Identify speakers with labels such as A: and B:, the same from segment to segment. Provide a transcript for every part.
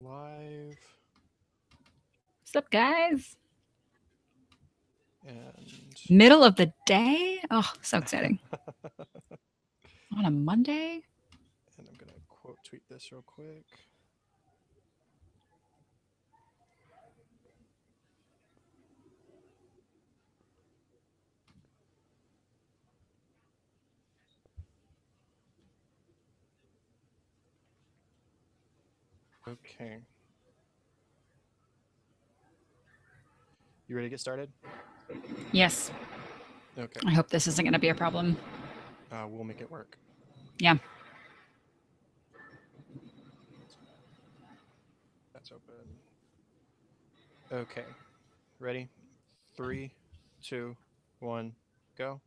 A: Live
B: What's up, guys?
A: and
B: Middle of the day? Oh, so exciting. On a Monday?
A: and I'm gonna quote tweet this real quick. Okay, you ready to get started?
B: Yes.
A: Okay,
B: I hope this isn't going to be a problem.
A: we'll make it work.
B: Yeah.
A: That's open. Okay, ready? Three, two, one, go.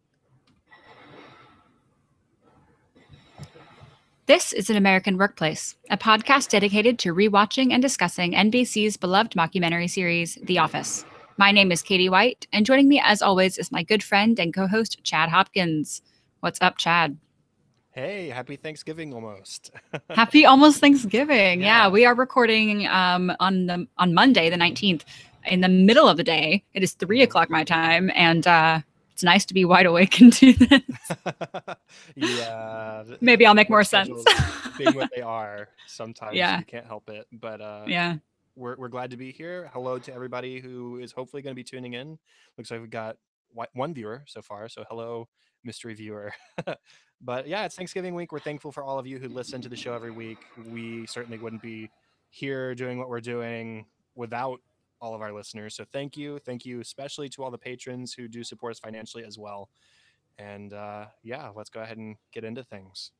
B: This is An American Workplace, a podcast dedicated to rewatching and discussing NBC's beloved mockumentary series, The Office. My name is Katie White, and joining me, as always, is my good friend and co host, Chad Hopkins. What's up, Chad?
A: Hey, happy Thanksgiving almost.
B: Happy almost Thanksgiving. Yeah,
A: Yeah.
B: we are recording on Monday the 19th in the middle of the day. It is 3 o'clock my time, and it's nice to be wide awake and do this.
A: Yeah,
B: Maybe I'll make
A: work
B: more sense.
A: schedules being what they are, sometimes
B: Yeah,
A: we can't help it. But
B: yeah.
A: we're glad to be here. Hello to everybody who is hopefully going to be tuning in. Looks like we've got one viewer so far. So hello, mystery viewer. But yeah, it's Thanksgiving week. We're thankful for all of you who listen to the show every week. We certainly wouldn't be here doing what we're doing without all of our listeners. So thank you. Thank you especially to all the patrons who do support us financially as well. And yeah, let's go ahead and get into things.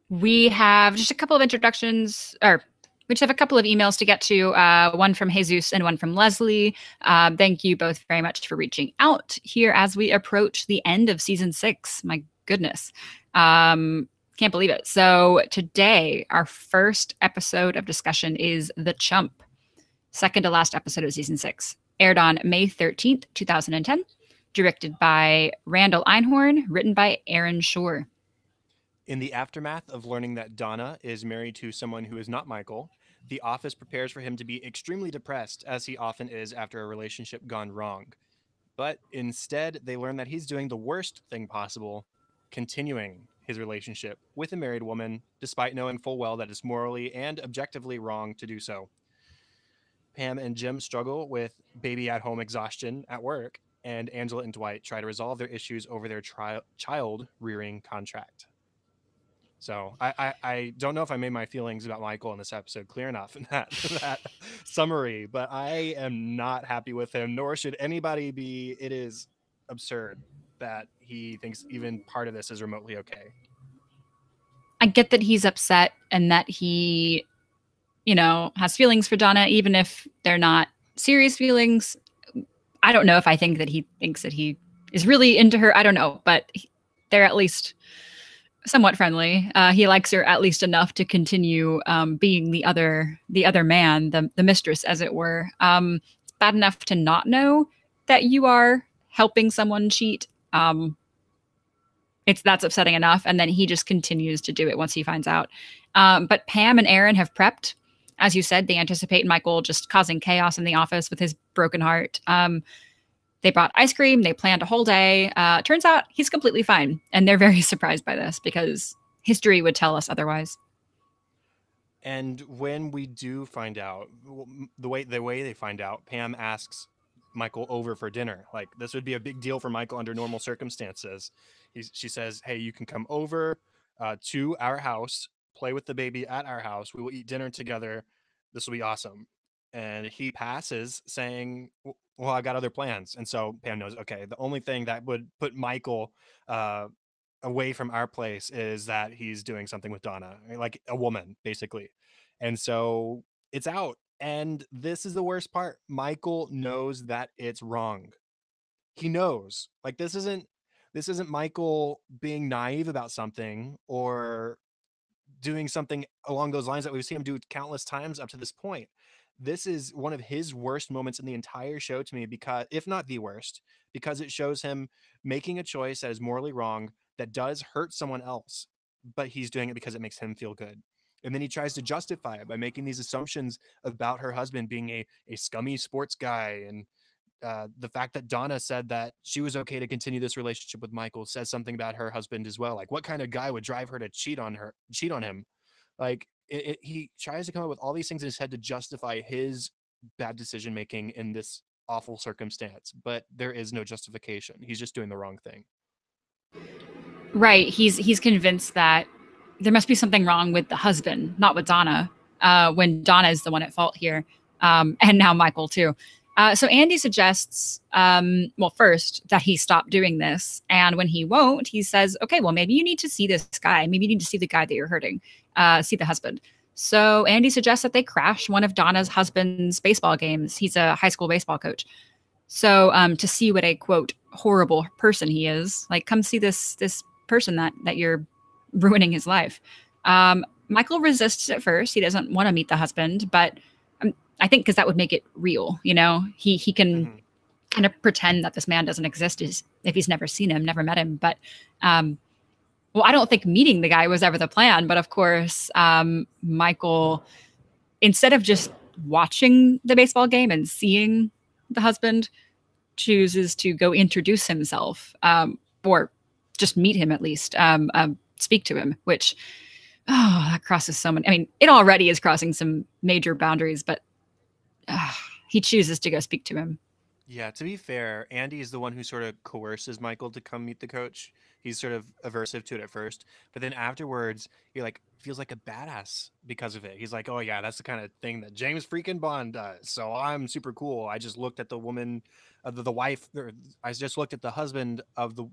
B: We have just a couple of introductions, or we just have a couple of emails to get to, one from Jesus and one from Leslie. Thank you both very much for reaching out here as we approach the end of season 6. My goodness. Can't believe it. So, today, our first episode of discussion is The Chump, second to last episode of season 6. Aired on May 13th, 2010. Directed by Randall Einhorn, written by Aaron Shore.
A: In the aftermath of learning that Donna is married to someone who is not Michael, the office prepares for him to be extremely depressed, as he often is after a relationship gone wrong. But instead, they learn that he's doing the worst thing possible, continuing his relationship with a married woman, despite knowing full well that it's morally and objectively wrong to do so. Pam and Jim struggle with baby at home exhaustion at work, and Angela and Dwight try to resolve their issues over their child rearing contract. So I don't know if I made my feelings about Michael in this episode clear enough in that summary, but I am not happy with him, nor should anybody be. It is absurd that he thinks even part of this is remotely okay.
B: I get that he's upset and that he, has feelings for Donna, even if they're not serious feelings. I don't know if I think that he thinks that he is really into her. I don't know, but they're at least somewhat friendly. He likes her at least enough to continue being the other man, the mistress, as it were. It's bad enough to not know that you are helping someone cheat. That's upsetting enough, and then he just continues to do it once he finds out. But Pam and Aaron have prepped. As you said, they anticipate Michael just causing chaos in the office with his broken heart. They brought ice cream. They planned a whole day. Turns out he's completely fine, and they're very surprised by this because history would tell us otherwise.
A: And when we do find out, the way they find out, Pam asks Michael over for dinner. Like this would be a big deal for Michael under normal circumstances. She says, "Hey, you can come over to our house, play with the baby at our house. We will eat dinner together. This will be awesome." And he passes, saying, "Well, I got other plans." And so Pam knows, okay, the only thing that would put Michael uh, away from our place is that he's doing something with Donna, like a woman, basically. And so it's out. And this is the worst part. Michael knows that it's wrong. He knows. Like this isn't Michael being naive about something or doing something along those lines that we've seen him do countless times up to this point. This is one of his worst moments in the entire show to me, because if not the worst, because it shows him making a choice that is morally wrong, that does hurt someone else, but he's doing it because it makes him feel good. And then he tries to justify it by making these assumptions about her husband being a scummy sports guy. And the fact that Donna said that she was okay to continue this relationship with Michael says something about her husband as well. Like, what kind of guy would drive her to cheat on him? Like, he tries to come up with all these things in his head to justify his bad decision making in this awful circumstance, but there is no justification. He's just doing the wrong thing.
B: Right. He's convinced that there must be something wrong with the husband, not with Donna, when Donna is the one at fault here. And now Michael, too. So Andy suggests, well, first that he stop doing this. And when he won't, he says, okay, well, maybe you need to see this guy. Maybe you need to see the guy that you're hurting, see the husband. So Andy suggests that they crash one of Donna's husband's baseball games. He's a high school baseball coach. So to see what a quote horrible person he is, like come see this person that you're ruining his life. Michael resists at first. He doesn't want to meet the husband, but I think because that would make it real. You know, he can kind of pretend that this man doesn't exist if he's never seen him, never met him. But well, I don't think meeting the guy was ever the plan. But of course, Michael, instead of just watching the baseball game and seeing the husband, chooses to go introduce himself, or just meet him at least, speak to him, which, oh, that crosses so many. I mean, it already is crossing some major boundaries, but he chooses to go speak to him.
A: Yeah, to be fair, Andy is the one who sort of coerces Michael to come meet the coach. He's sort of aversive to it at first, but then afterwards, he like feels like a badass because of it. He's like, "Oh yeah, that's the kind of thing that James freaking Bond does." So I'm super cool. I just looked at the woman, the wife. Or I just looked at the husband of the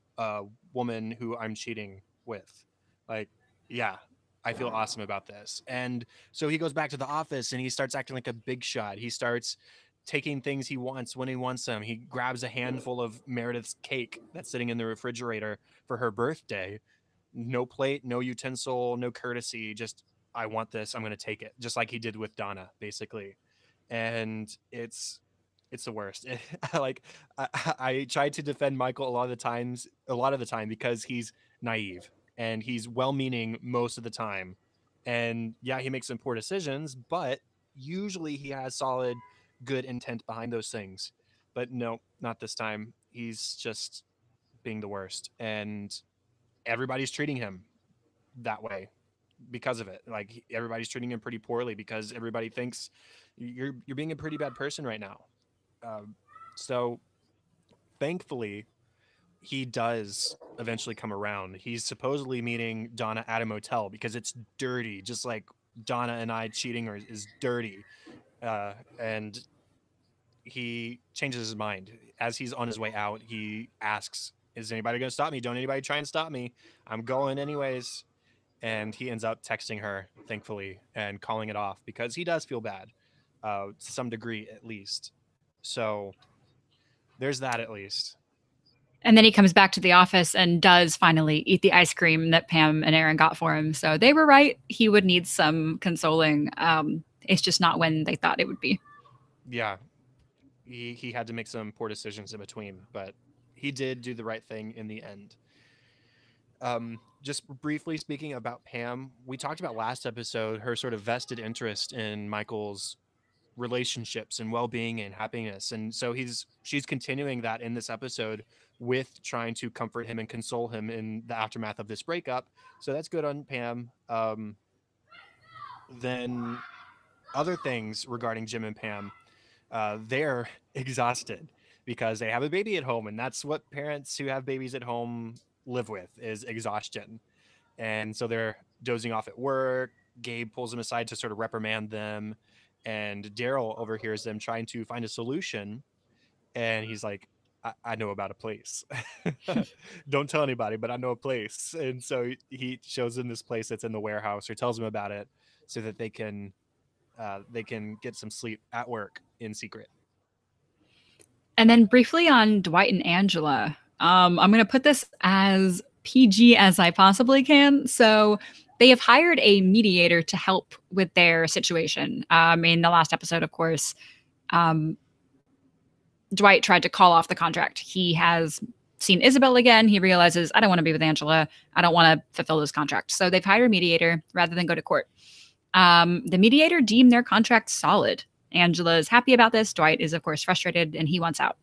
A: woman who I'm cheating with. Like, yeah, I feel awesome about this. And so he goes back to the office and he starts acting like a big shot. He starts taking things he wants when he wants them. He grabs a handful of Meredith's cake that's sitting in the refrigerator for her birthday. No plate, no utensil, no courtesy. Just, I want this. I'm going to take it. Just like he did with Donna, basically. And it's the worst. Like I tried to defend Michael a lot of the time because he's naive and he's well-meaning most of the time. And yeah, he makes some poor decisions, but usually he has solid good intent behind those things. But no, not this time. He's just being the worst, and everybody's treating him that way because of it. Like everybody's treating him pretty poorly because everybody thinks you're being a pretty bad person right now. So thankfully, he does eventually come around. He's supposedly meeting Donna at a motel because it's dirty, just like Donna and I cheating is dirty. And he changes his mind as he's on his way out. He asks, "Is anybody going to stop me? Don't anybody try and stop me. I'm going anyways." And he ends up texting her, thankfully, and calling it off because he does feel bad, to some degree at least. So there's that at least.
B: And then he comes back to the office and does finally eat the ice cream that Pam and Aaron got for him. So they were right. He would need some consoling. It's just not when they thought it would be.
A: Yeah, he had to make some poor decisions in between, but he did do the right thing in the end. Just briefly speaking about Pam, we talked about last episode her sort of vested interest in Michael's relationships and well-being and happiness, and so she's continuing that in this episode with trying to comfort him and console him in the aftermath of this breakup. So that's good on Pam. Then other things regarding Jim and Pam, they're exhausted because they have a baby at home, and that's what parents who have babies at home live with, is exhaustion. And so they're dozing off at work. Gabe pulls them aside to sort of reprimand them, and Daryl overhears them trying to find a solution. And he's like, I know about a place. Don't tell anybody, but I know a place. And so he shows them this place that's in the warehouse, or tells them about it, so that they can get some sleep at work in secret.
B: And then briefly on Dwight and Angela, I'm going to put this as PG as I possibly can. So they have hired a mediator to help with their situation. In the last episode, of course, Dwight tried to call off the contract. He has seen Isabel again. He realizes, I don't want to be with Angela. I don't want to fulfill this contract. So they've hired a mediator rather than go to court. The mediator deemed their contract solid. Angela is happy about this. Dwight is, of course, frustrated and he wants out.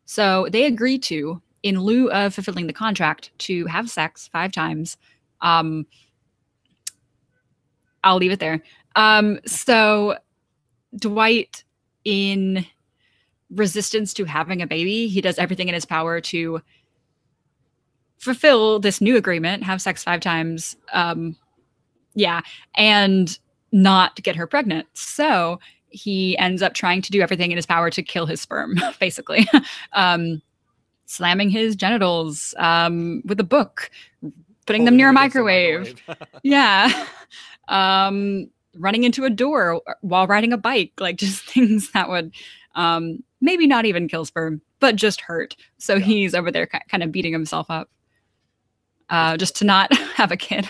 B: So they agree to, in lieu of fulfilling the contract, to have sex 5 times. I'll leave it there. So Dwight, in resistance to having a baby, he does everything in his power to fulfill this new agreement, have sex 5 times, and not get her pregnant. So he ends up trying to do everything in his power to kill his sperm, basically. Slamming his genitals with a book, putting them near a microwave. Yeah. Running into a door while riding a bike, like just things that would maybe not even kill sperm, but just hurt. So he's over there kind of beating himself up just to not have a kid.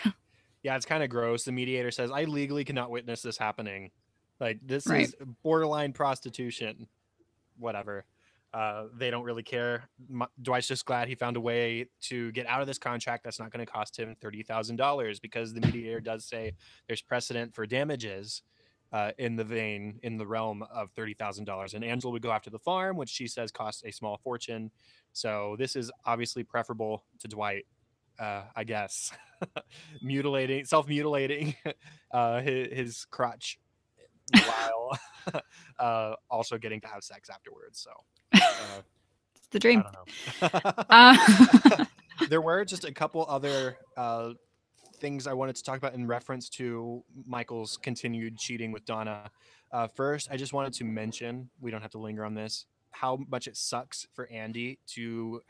A: Yeah, it's kind of gross. The mediator says, I legally cannot witness this happening. Like, this is borderline prostitution. Whatever. They don't really care. Dwight's just glad he found a way to get out of this contract that's not going to cost him $30,000, because the mediator does say there's precedent for damages in the realm of $30,000. And Angela would go after the farm, which she says costs a small fortune. So this is obviously preferable to Dwight, I guess. Self-mutilating his crotch while also getting to have sex afterwards. So
B: it's the dream.
A: I don't know. There were just a couple other things I wanted to talk about in reference to Michael's continued cheating with Donna. First, I just wanted to mention, we don't have to linger on this, how much it sucks for Andy to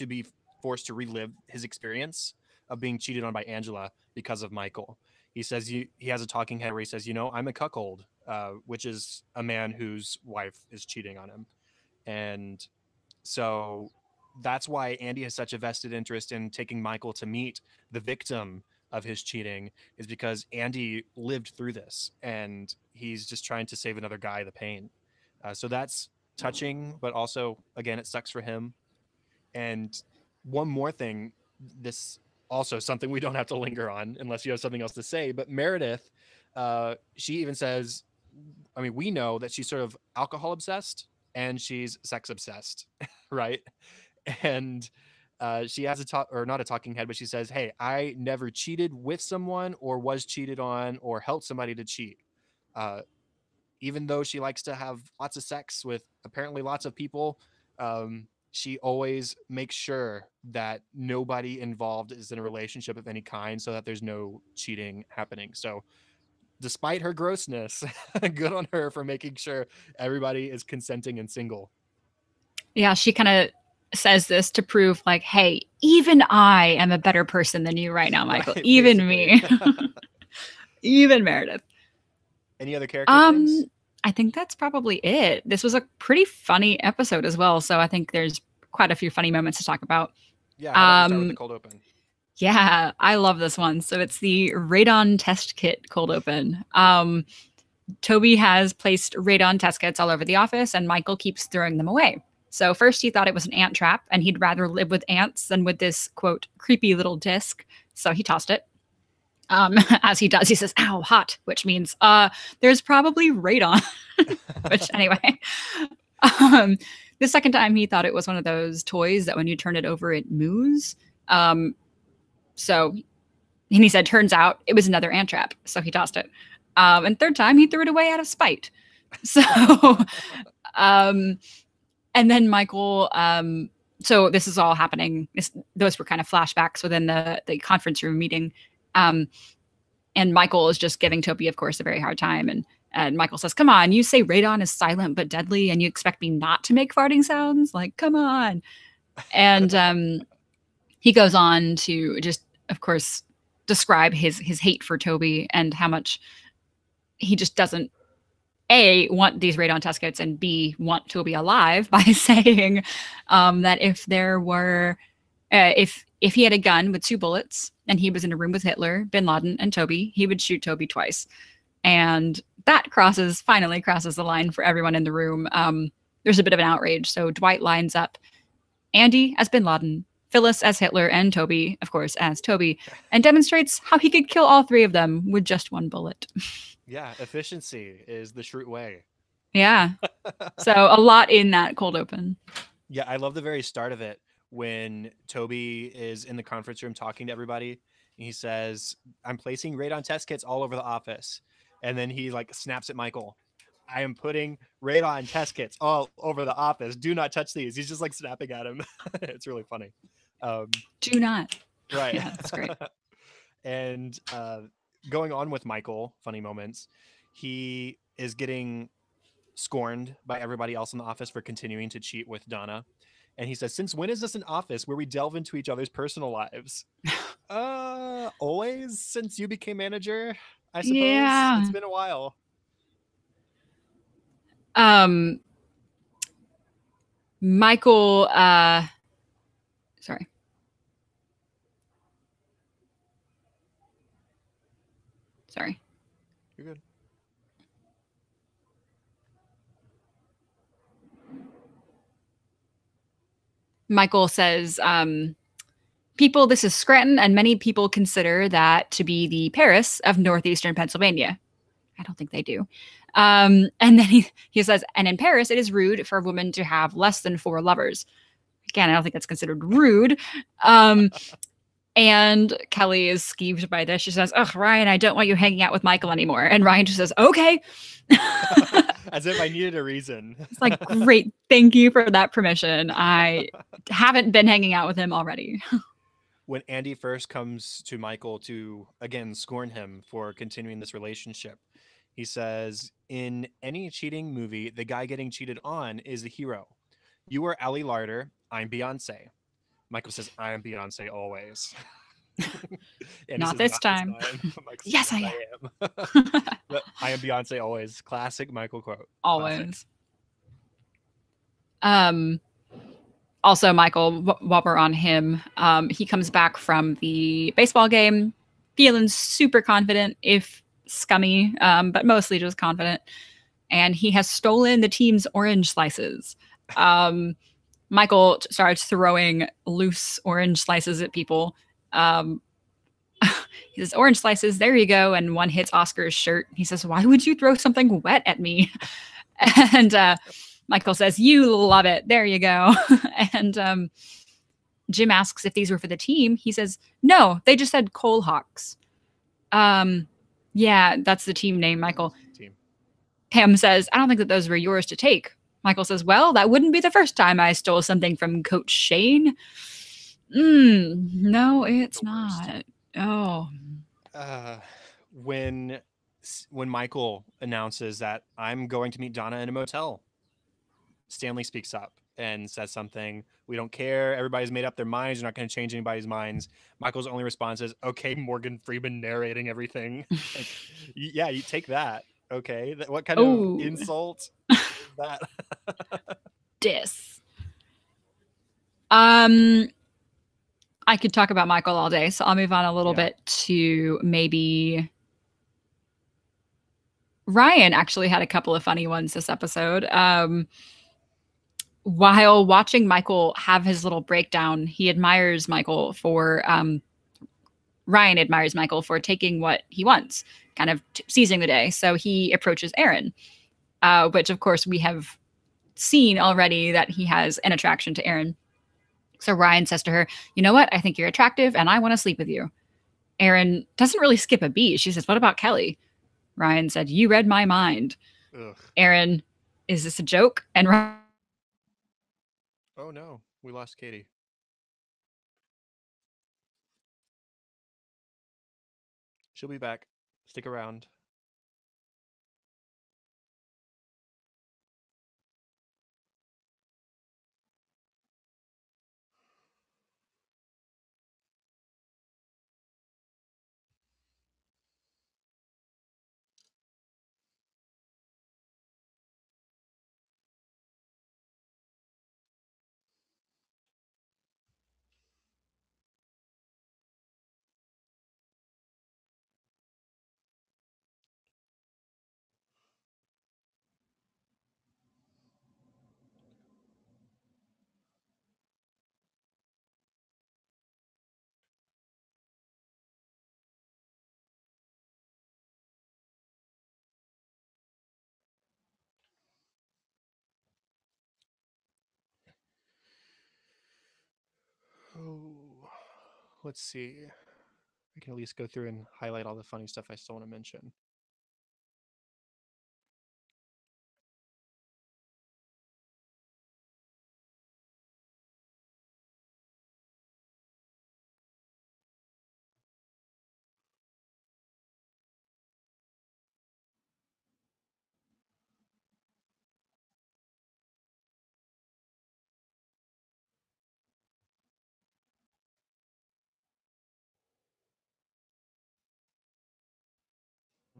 A: be forced to relive his experience of being cheated on by Angela because of Michael. He says he has a talking head where he says, I'm a cuckold, which is a man whose wife is cheating on him. And so that's why Andy has such a vested interest in taking Michael to meet the victim of his cheating, is because Andy lived through this and he's just trying to save another guy the pain. So that's touching, but also, again, it sucks for him. And one more thing, this also something we don't have to linger on unless you have something else to say, but Meredith, she even says, we know that she's sort of alcohol obsessed and she's sex obsessed, right? And she has not a talking head, but she says, hey, I never cheated with someone or was cheated on or helped somebody to cheat. Even though she likes to have lots of sex with apparently lots of people, she always makes sure that nobody involved is in a relationship of any kind so that there's no cheating happening. So despite her grossness, good on her for making sure everybody is consenting and single.
B: Yeah, she kind of says this to prove, like, hey, even I am a better person than you right now, Michael. Right, even me. Even Meredith.
A: Any other character things?
B: I think that's probably it. This was a pretty funny episode as well, so I think there's quite a few funny moments to talk about.
A: Yeah, how about we start with the cold open?
B: Yeah, I love this one. So it's the radon test kit cold open. Toby has placed radon test kits all over the office, and Michael keeps throwing them away. So first he thought it was an ant trap, and he'd rather live with ants than with this, quote, creepy little disc. So he tossed it. As he does, he says, ow, hot, which means there's probably radon. Which, anyway. The second time he thought it was one of those toys that when you turn it over, it moves. And he said, turns out it was another ant trap. So he tossed it. And third time he threw it away out of spite. So, and then Michael, so this is all happening. Those were kind of flashbacks within the conference room meeting. And Michael is just giving Toby, of course, a very hard time. And Michael says, come on, you say radon is silent but deadly, and you expect me not to make farting sounds? Like, come on. And he goes on to just, of course, describe his hate for Toby and how much he just doesn't, A, want these radon test kits, and B, want Toby alive, by saying that if there were, if he had a gun with 2 bullets and he was in a room with Hitler, Bin Laden, and Toby, he would shoot Toby twice. And that finally crosses the line for everyone in the room. There's a bit of an outrage. So Dwight lines up Andy as Bin Laden, Phyllis as Hitler, and Toby, of course, as Toby, and demonstrates how he could kill all 3 of them with just 1 bullet.
A: Yeah, efficiency is the Shroot way.
B: Yeah. So a lot in that cold open.
A: Yeah, I love the very start of it when Toby is in the conference room talking to everybody. And he says, "I'm placing radon test kits all over the office," and then he like snaps at Michael. "I am putting radon test kits all over the office. Do not touch these." He's just like snapping at him. It's really funny. Um,
B: Do not.
A: right.
B: Yeah, that's great.
A: And going on with Michael, funny moments. He is getting scorned by everybody else in the office for continuing to cheat with Donna. And he says, "Since when is this an office where we delve into each other's personal lives?" Always since you became manager, I suppose. It's
B: Yeah.
A: been a while.
B: Um Michael sorry. Sorry.
A: You're good.
B: Michael says, people, this is Scranton, and many people consider that to be the Paris of northeastern Pennsylvania. I don't think they do. And then he says, and in Paris, it is rude for a woman to have less than 4 lovers. Again, I don't think that's considered rude. Um, and Kelly is skeeved by this. She says, "Ugh, Ryan, I don't want you hanging out with Michael anymore." And Ryan just says, "Okay."
A: As if I needed a reason.
B: It's like, great. Thank you for that permission. I haven't been hanging out with him already.
A: When Andy first comes to Michael to again scorn him for continuing this relationship, he says, "In any cheating movie, the guy getting cheated on is the hero. You are Ali Larder. I'm Beyonce." Michael says, "I am Beyonce always." Andy
B: Not
A: says,
B: this
A: "Not this
B: time.
A: time." Michael says,
B: Yes,
A: "Yes,
B: I
A: I am."
B: am.
A: I am Beyonce always. Classic Michael quote. Classic.
B: Always. Um, Also, Michael, while we're on him, he comes back from the baseball game feeling super confident, if scummy, but mostly just confident. And he has stolen the team's orange slices. Um, Michael starts throwing loose orange slices at people. Um, he says, "Orange slices, there you go." And one hits Oscar's shirt. He says, "Why would you throw something wet at me?" And Michael says, "You love it. There you go." And Jim asks if these were for the team. He says, "No, they just said Coal Hawks." Um, yeah, that's the team name, Michael.
A: That's the team.
B: Pam says, "I don't think that those were yours to take." Michael says, "Well, that wouldn't be the first time I stole something from Coach Shane." No, it's
A: The worst.
B: not. Oh,
A: Uh, when when Michael announces that I'm going to meet Donna in a motel, Stanley speaks up and says something. "We don't care. Everybody's made up their minds. You're not going to change anybody's minds." Michael's only response is, "Okay, Morgan Freeman narrating everything." Like, yeah, you take that. Okay, what kind of
B: oh,
A: insult is that?
B: dis. Um, I could talk about Michael all day, so I'll move on a little
A: Yeah.
B: bit to maybe Ryan actually had a couple of funny ones this episode. While watching Michael have his little breakdown, he admires Michael for Ryan admires Michael for taking what he wants, kind of seizing the day. So he approaches Aaron, which of course we have seen already that he has an attraction to Aaron. So Ryan says to her, "You know what? I think you're attractive and I want to sleep with you." Aaron doesn't really skip a beat. She says, "What about Kelly?" Ryan said, "You read my mind."
A: Ugh.
B: Aaron, "Is this a joke?" And Ryan,
A: Oh no, we lost Katie. She'll be back. Stick around. let's see. I can at least go through and highlight all the funny stuff I still want to mention.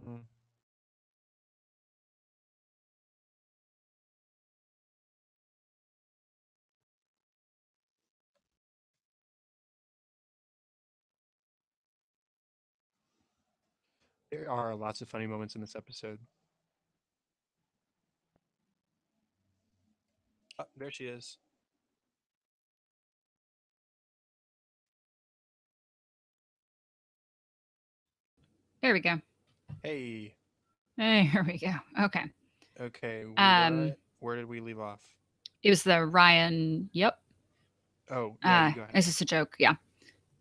A: Mm. There are lots of funny moments in this episode. Oh, there she is.
B: There we go.
A: Hey.
B: There we go. Okay.
A: Okay,
B: Um,
A: where did we leave off?
B: it was the Ryan. Yep.
A: Oh, yeah, you go ahead.
B: Is this a joke? Yeah.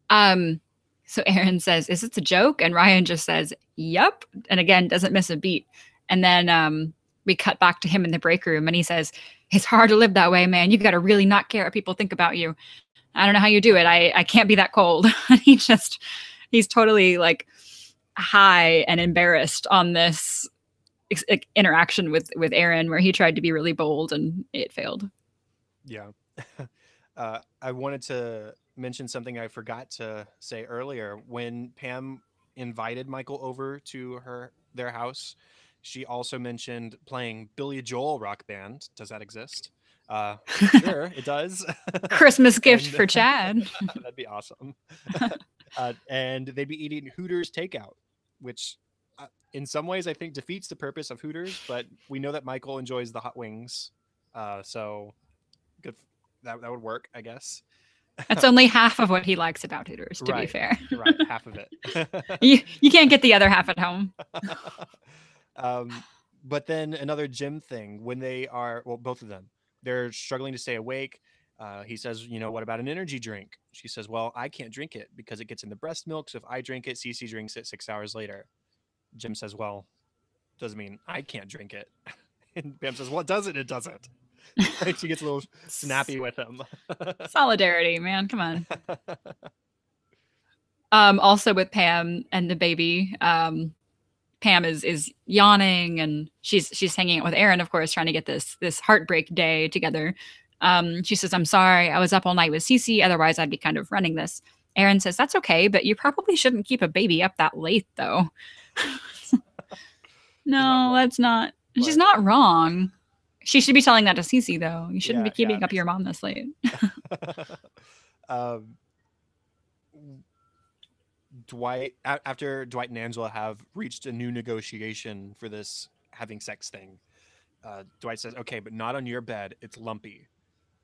B: Um, so Aaron says, "Is this a joke?" And Ryan just says, "Yep." And again, doesn't miss a beat. And then we cut back to him in the break room, and he says, "It's hard to live that way, man. You got to really not care what people think about you. I don't know how you do it. I can't be that cold." He's totally like high and embarrassed on this interaction with Aaron, where he tried to be really bold and it failed.
A: Yeah. I wanted to mention something I forgot to say earlier. When Pam invited Michael over to their house, she also mentioned playing Billy Joel rock band. Does that exist? Sure, it does.
B: Christmas gift
A: And
B: for Chad.
A: that'd be awesome. And they'd be eating Hooters takeout, which in some ways I think defeats the purpose of Hooters, but we know that Michael enjoys the hot wings. So good. That would work, I guess.
B: That's only half of what he likes about Hooters, to be
A: Right,
B: fair.
A: right, half of it.
B: You can't get the other half at home.
A: um, but then another Jim thing when they are well, both of them, they're struggling to stay awake. He says, "You know, what about an energy drink?" She says, "Well, I can't drink it because it gets in the breast milk. So if I drink it, Cece drinks it 6 hours later." Jim says, "Well, doesn't mean I can't drink it." And Pam says, "What does it? It doesn't." Like she gets a little snappy with him.
B: Solidarity, man. Come on. Also with Pam and the baby, Pam is yawning and she's hanging out with Aaron, of course, trying to get this heartbreak day together. She says, "I'm sorry, I was up all night with Cece. Otherwise, I'd be kind of running this." Aaron says, "That's okay, but you probably shouldn't keep a baby up that late, though."
A: She's not
B: No,
A: wrong,
B: that's not. She's
A: but
B: not wrong. She should be telling that to Cece, though. You shouldn't be
A: yeah, it
B: keeping up
A: makes
B: your mom this late.
A: sense. um, after Dwight and Angela have reached a new negotiation for this having sex thing, Dwight says, "Okay, but not on your bed. It's lumpy."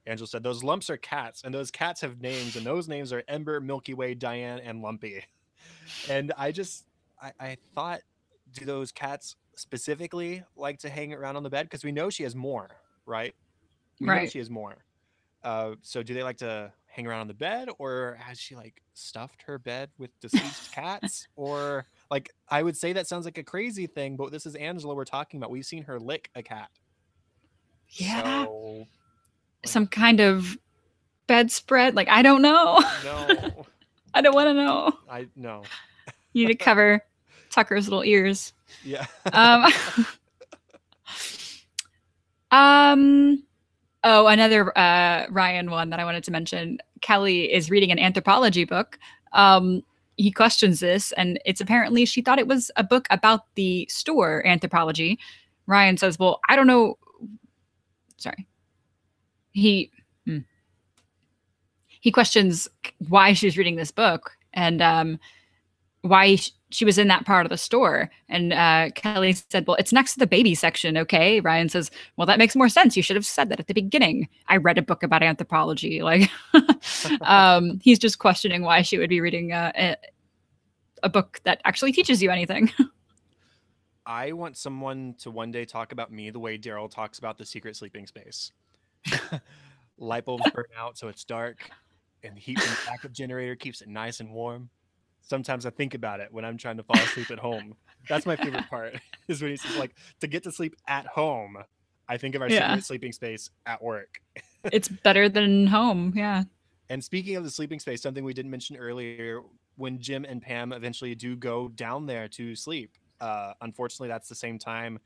A: Angela said, "Those lumps are cats, and those cats have names, and those names are Ember, Milky Way, Diane, and Lumpy." And I thought, do those cats specifically like to hang around on the bed? Because we know she has more, right? We know
B: Right.
A: she has more. So do they like to hang around on the bed, or has she like stuffed her bed with deceased cats? Or like I would say that sounds like a crazy thing, but this is Angela we're talking about. We've seen her lick a cat.
B: Yeah.
A: So like
B: Some kind of bedspread. Like, I don't know.
A: no.
B: I don't want to know.
A: I no.
B: You need to cover Tucker's little ears.
A: Yeah.
B: Um, um, oh, another Ryan one that I wanted to mention. Kelly is reading an anthropology book. He questions this, and it's apparently she thought it was a book about the store Anthropology. Ryan says, "Well, I don't know." Sorry, he hmm. he questions why she's reading this book and why she was in that part of the store. And Kelly said, "Well, it's next to the baby section." Okay. Ryan says, "Well, that makes more sense. You should have said that at the beginning. I read a book about anthropology." Like, he's just questioning why she would be reading a book that actually teaches you anything.
A: I want someone to one day talk about me the way Daryl talks about the secret sleeping space. Light bulbs burn out, so it's dark. and the backup generator keeps it nice and warm. Sometimes I think about it when I'm trying to fall asleep at home. That's my favorite part is when he says like to get to sleep at home. I think of our
B: Yeah.
A: secret sleeping space at work.
B: It's better than home. Yeah.
A: And speaking of the sleeping space, something we didn't mention earlier, when Jim and Pam eventually do go down there to sleep, unfortunately, that's the same time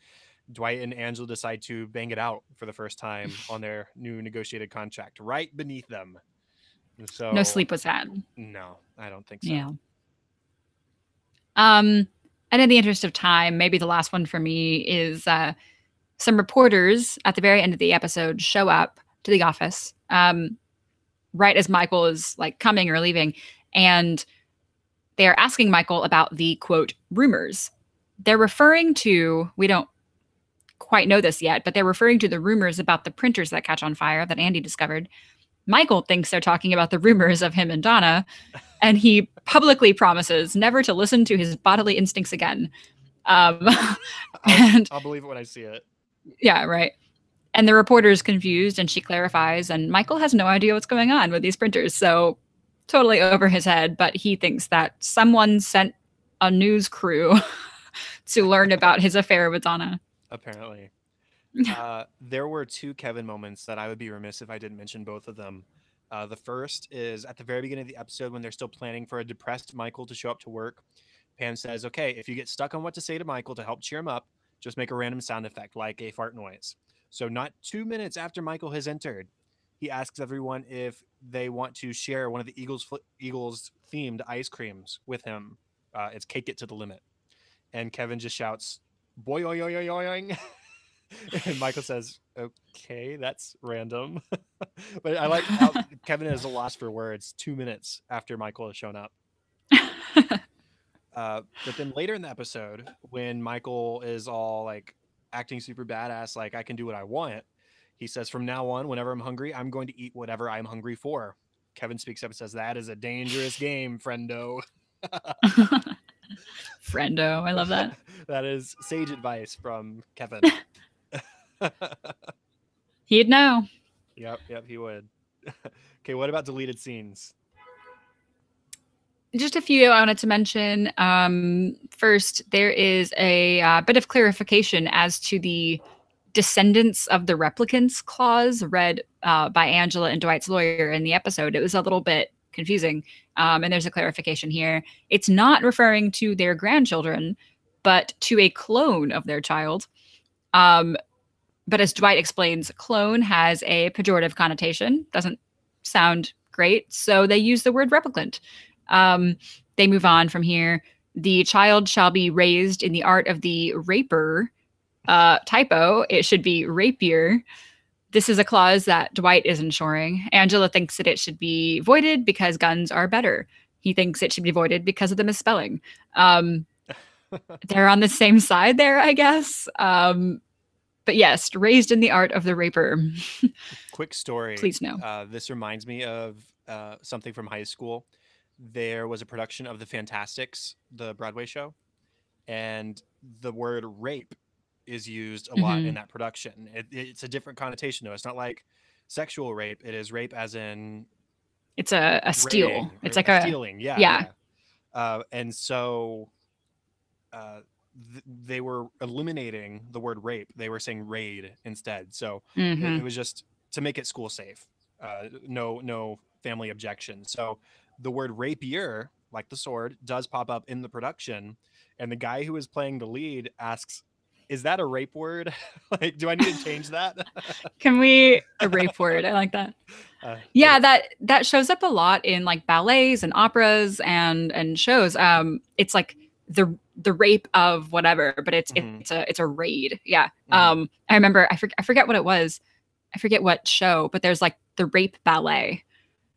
A: Dwight and Angela decide to bang it out for the first time on their new negotiated contract right beneath them.
B: No
A: So,
B: sleep was had.
A: no, I don't think so.
B: Yeah. Um, and in the interest of time, maybe the last one for me is some reporters at the very end of the episode show up to the office right as Michael is like coming or leaving, and they are asking Michael about the quote rumors. They're referring to, we don't quite know this yet, but they're referring to the rumors about the printers that catch on fire that Andy discovered. Michael thinks they're talking about the rumors of him and Donna, and he publicly promises never to listen to his bodily instincts again. Um, and
A: I'll believe it when I see it.
B: yeah, right. And the reporter is confused and she clarifies, and Michael has no idea what's going on with these printers. So totally over his head, but he thinks that someone sent a news crew to learn about his affair with Donna.
A: Apparently. There were two Kevin moments that I would be remiss if I didn't mention both of them. The first is at the very beginning of the episode when they're still planning for a depressed Michael to show up to work. Pam says, okay, if you get stuck on what to say to Michael to help cheer him up, just make a random sound effect like a fart noise. So, not 2 minutes after Michael has entered, he asks everyone if they want to share one of the Eagles themed ice creams with him. It's Cake It to the Limit. And Kevin just shouts, boy, oy, oy, oy, oy. And Michael says, okay, that's random. But I like how Kevin is a loss for words 2 minutes after Michael has shown up. But then later in the episode, when Michael is all like acting super badass, like I can do what I want, he says, from now on, whenever I'm hungry, I'm going to eat whatever I'm hungry for. Kevin speaks up and says, that is a dangerous game, friendo.
B: Friendo, I love that.
A: That is sage advice from Kevin.
B: He'd know.
A: Yep, he would. Okay, what about deleted scenes?
B: Just a few I wanted to mention. First, there is a bit of clarification as to the descendants of the replicants clause read by Angela and Dwight's lawyer in the episode. It was a little bit confusing. And there's a clarification here. It's not referring to their grandchildren, but to a clone of their child. But as Dwight explains, clone has a pejorative connotation, doesn't sound great. So they use the word replicant. They move on from here. The child shall be raised in the art of the raper. Typo, it should be rapier. This is a clause that Dwight is ensuring. Angela thinks that it should be voided because guns are better. He thinks it should be voided because of the misspelling. They're on the same side there, I guess. But yes, raised in the art of the raper.
A: Quick story.
B: Please no.
A: This reminds me of something from high school. There was a production of The Fantastics, the Broadway show, and the word rape is used a lot in that production. It's a different connotation, though. It's not like sexual rape. It is rape as in
B: it's a steal.
A: raiding,
B: It's like a
A: stealing. Yeah. And so they were eliminating the word rape. They were saying raid instead. So it was just to make it school safe. No family objection. So the word rapier, like the sword, does pop up in the production. And the guy who is playing the lead asks, is that a rape word? Like, do I need to change that?
B: Can we a rape word? I like that. Yeah, that shows up a lot in like ballets and operas and shows. It's like the rape of whatever, but it's a raid. Yeah. I remember I forget what it was. I forget what show, but there's like the rape ballet.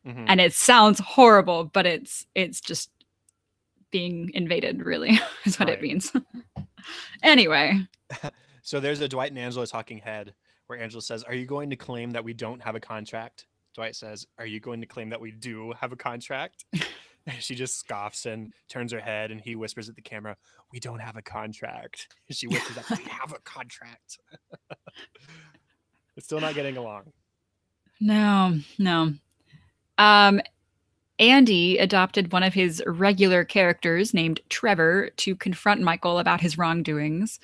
B: And it sounds horrible, but it's just being invaded, really, is what it means. Anyway.
A: So there's a Dwight and Angela talking head where Angela says, are you going to claim that we don't have a contract? Dwight says, are you going to claim that we do have a contract? She just scoffs and turns her head, and he whispers at the camera, we don't have a contract. She whispers that we have a contract. It's still not getting along.
B: No. Andy adopted one of his regular characters named Trevor to confront Michael about his wrongdoings.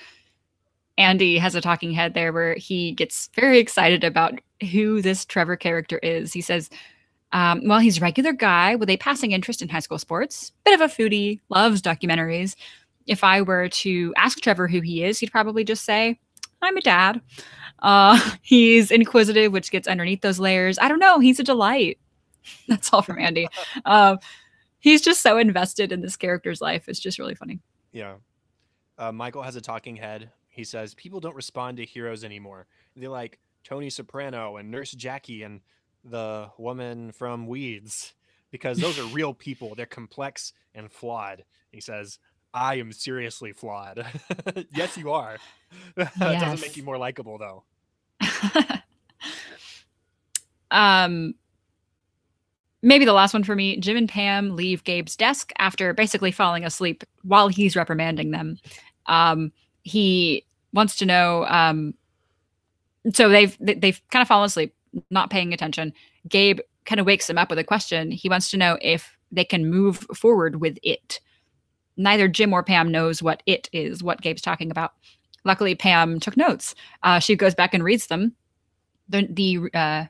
B: Andy has a talking head there where he gets very excited about who this Trevor character is. He says, well, he's a regular guy with a passing interest in high school sports, bit of a foodie, loves documentaries. If I were to ask Trevor who he is, he'd probably just say, I'm a dad. He's inquisitive, which gets underneath those layers. I don't know. He's a delight. That's all from Andy. Um, he's just so invested in this character's life. It's just really funny.
A: Yeah. Michael has a talking head. He says people don't respond to heroes anymore. They like Tony Soprano and Nurse Jackie and the woman from Weeds because those are real people. They're complex and flawed. He says, I am seriously flawed. Yes, you are. It doesn't make
B: Yes.
A: you more likable, though.
B: um, maybe the last one for me. Jim and Pam leave Gabe's desk after basically falling asleep while he's reprimanding them. He wants to know. So they've kind of fallen asleep, not paying attention. Gabe kind of wakes him up with a question. He wants to know if they can move forward with it. Neither Jim or Pam knows what it is, what Gabe's talking about. Luckily, Pam took notes. She goes back and reads them. The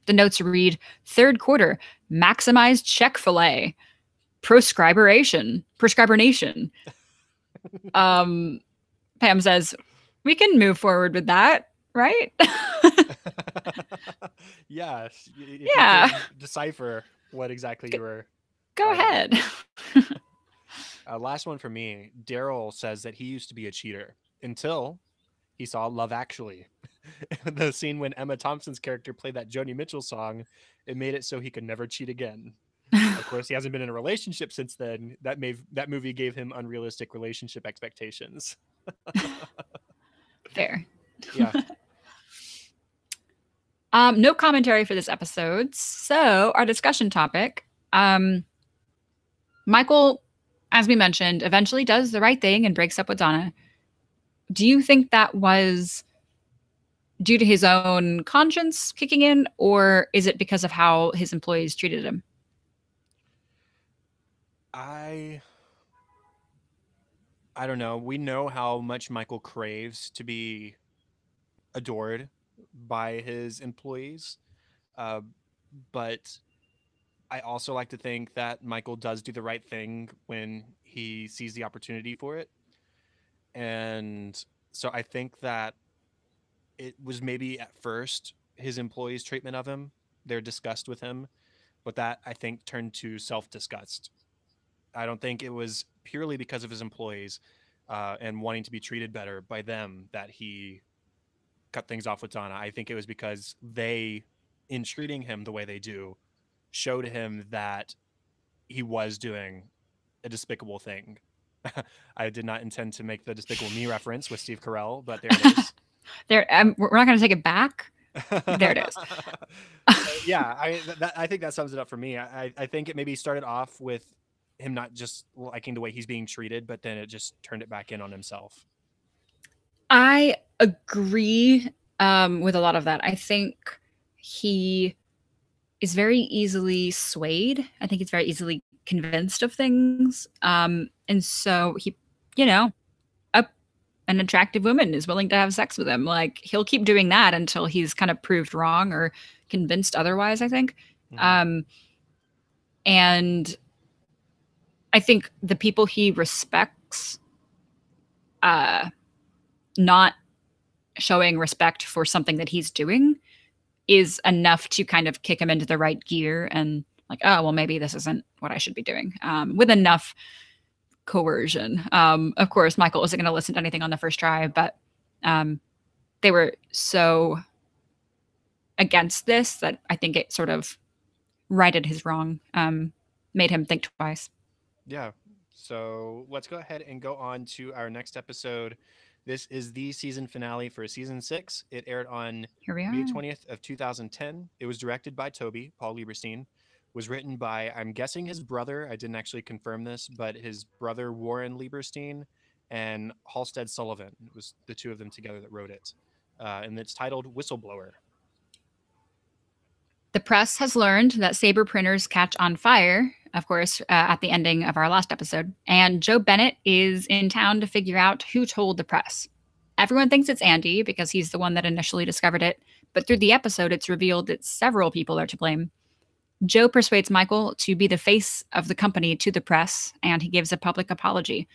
B: notes read: third quarter, maximized check fillet, prescribernation. Um, Pam says, "We can move forward with that, right?"
A: Yeah, if you
B: Yeah,
A: could decipher what exactly you were
B: go
A: writing.
B: ahead.
A: Last one for me. Daryl says that he used to be a cheater until he saw Love Actually. The scene when Emma Thompson's character played that Joni Mitchell song, it made it so he could never cheat again. Of course, he hasn't been in a relationship since then. That movie gave him unrealistic relationship expectations.
B: Fair.
A: Yeah.
B: No commentary for this episode. So our discussion topic. Michael, as we mentioned, eventually does the right thing and breaks up with Donna. Do you think that was due to his own conscience kicking in, or is it because of how his employees treated him?
A: I I don't know. We know how much Michael craves to be adored by his employees. Uh, but I also like to think that Michael does do the right thing when he sees the opportunity for it. And so I think that it was maybe at first his employees' treatment of him, their disgust with him, but that I think turned to self disgust. I don't think it was purely because of his employees and wanting to be treated better by them that he cut things off with Donna. I think it was because they, in treating him the way they do, showed him that he was doing a despicable thing. I did not intend to make the Despicable Me reference with Steve Carell, but there it is.
B: There, we're not going to take it back. There it is.
A: Yeah, I think that sums it up for me. I think it maybe started off with him not just liking the way he's being treated, but then it just turned it back in on himself.
B: I agree with a lot of that. I think he is very easily swayed. I think he's very easily convinced of things. And so he, you know, a, an attractive woman is willing to have sex with him. Like he'll keep doing that until he's kind of proved wrong or convinced otherwise, I think.
A: Mm-hmm.
B: Um, and I think the people he respects, uh, not showing respect for something that he's doing is enough to kind of kick him into the right gear and like, oh, well, maybe this isn't what I should be doing with enough coercion. Of course, Michael isn't going to listen to anything on the first try, but they were so against this that I think it sort of righted his wrong, made him think twice.
A: Yeah. So let's go ahead and go on to our next episode. This is the season finale for season 6. It aired on
B: Here we
A: May
B: are.
A: 20th of 2010. It was directed by Toby, Paul Lieberstein. Was written by, I'm guessing, his brother. I didn't actually confirm this, but his brother Warren Lieberstein and Halstead Sullivan. It was the two of them together that wrote it. And it's titled Whistleblower.
B: The press has learned that Sabre printers catch on fire, of course, at the ending of our last episode, and Joe Bennett is in town to figure out who told the press. Everyone thinks it's Andy because he's the one that initially discovered it, but through the episode, it's revealed that several people are to blame. Joe persuades Michael to be the face of the company to the press, and he gives a public apology.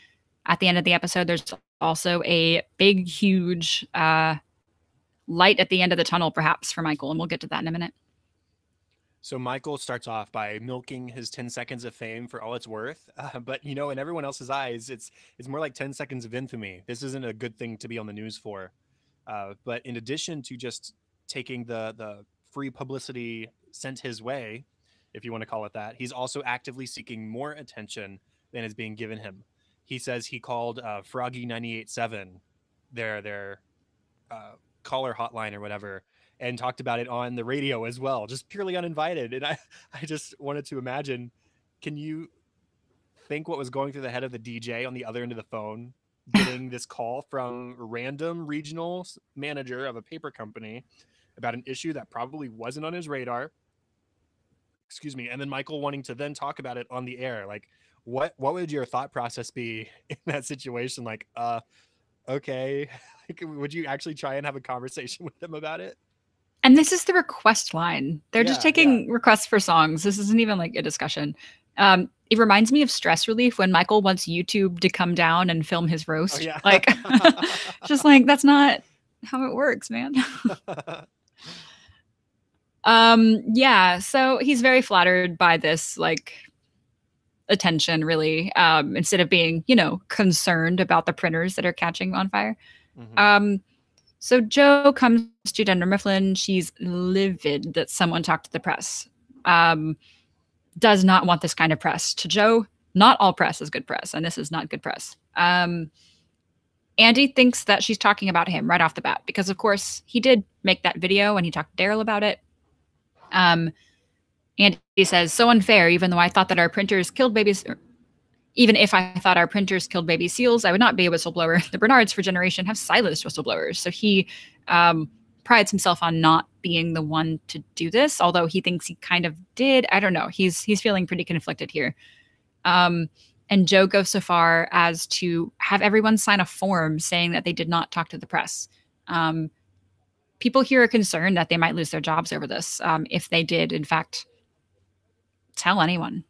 B: At the end of the episode, there's also a big, huge light at the end of the tunnel, perhaps, for Michael, and we'll get to that in a minute.
A: So Michael starts off by milking his 10 seconds of fame for all it's worth, but in everyone else's eyes, it's more like 10 seconds of infamy. This isn't a good thing to be on the news for. But in addition to just taking the free publicity sent his way, if you want to call it that, he's also actively seeking more attention than is being given him. He says he called Froggy 98.7 their uh, caller hotline or whatever, and talked about it on the radio as well, just purely uninvited. And I just wanted to imagine, can you think what was going through the head of the DJ on the other end of the phone, getting this call from a random regional manager of a paper company about an issue that probably wasn't on his radar? Excuse me. And then Michael wanting to then talk about it on the air. Like, what would your thought process be in that situation? Like, okay, like, would you actually try and have a conversation with them about it?
B: And this is the request line. They're just
A: Yeah, yeah.
B: taking requests for songs. This isn't even like a discussion. It reminds me of Stress Relief when Michael wants YouTube to come down and film his
A: Oh
B: roast.
A: yeah.
B: Like, just like, that's not how it works, man. Yeah, so he's very flattered by this, like, attention, really, instead of being, concerned about the printers that are catching on fire.
A: Mhm.
B: So Joe comes to Dunder Mifflin. She's livid that someone talked to the press. Does not want this kind of press. To Joe, not all press is good press, and this is not good press. Andy thinks that she's talking about him right off the bat because, of course, he did make that video and he talked to Daryl about it. Andy says, so unfair, even though I thought that our printers killed babies. Even if I thought our printers killed baby seals, I would not be a whistleblower. The Bernards for generation have silenced whistleblowers. So he prides himself on not being the one to do this, although he thinks he kind of did. I don't know. He's feeling pretty conflicted here. And Joe goes so far as to have everyone sign a form saying that they did not talk to the press. People here are concerned that they might lose their jobs over this if they did, in fact, tell anyone.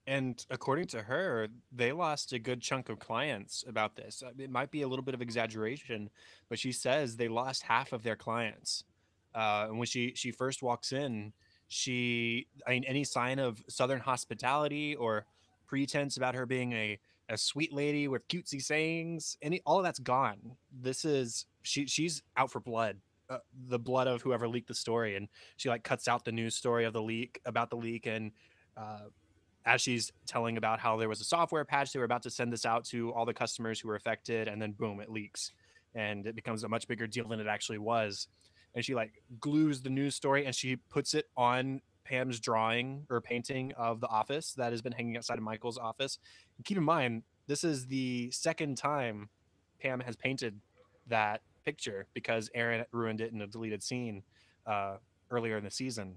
A: And according to her, they lost a good chunk of clients about this. It might be a little bit of exaggeration, but she says they lost half of their clients. And when she first walks in, I mean, any sign of Southern hospitality or pretense about her being a sweet lady with cutesy sayings, all of that's gone. She's out for blood. The blood of whoever leaked the story, and she like cuts out the news story of the leak about the leak, and uh, as she's telling about how there was a software patch, they were about to send this out to all the customers who were affected, and then boom, it leaks, and it becomes a much bigger deal than it actually was. And she like glues the news story and she puts it on Pam's drawing or painting of the office that has been hanging outside of Michael's office. And keep in mind, this is the second time Pam has painted that picture because Aaron ruined it in a deleted scene uh, earlier in the season.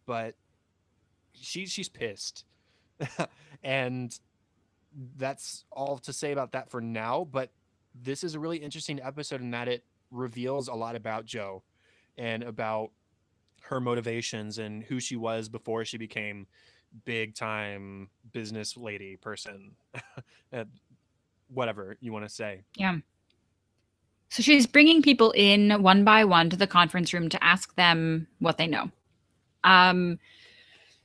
A: But she's pissed. And that's all to say about that for now. But this is a really interesting episode in that it reveals a lot about Joe and about her motivations and who she was before she became big time business lady person. Whatever you want to say.
B: Yeah. So she's bringing people in one by one to the conference room to ask them what they know. Um,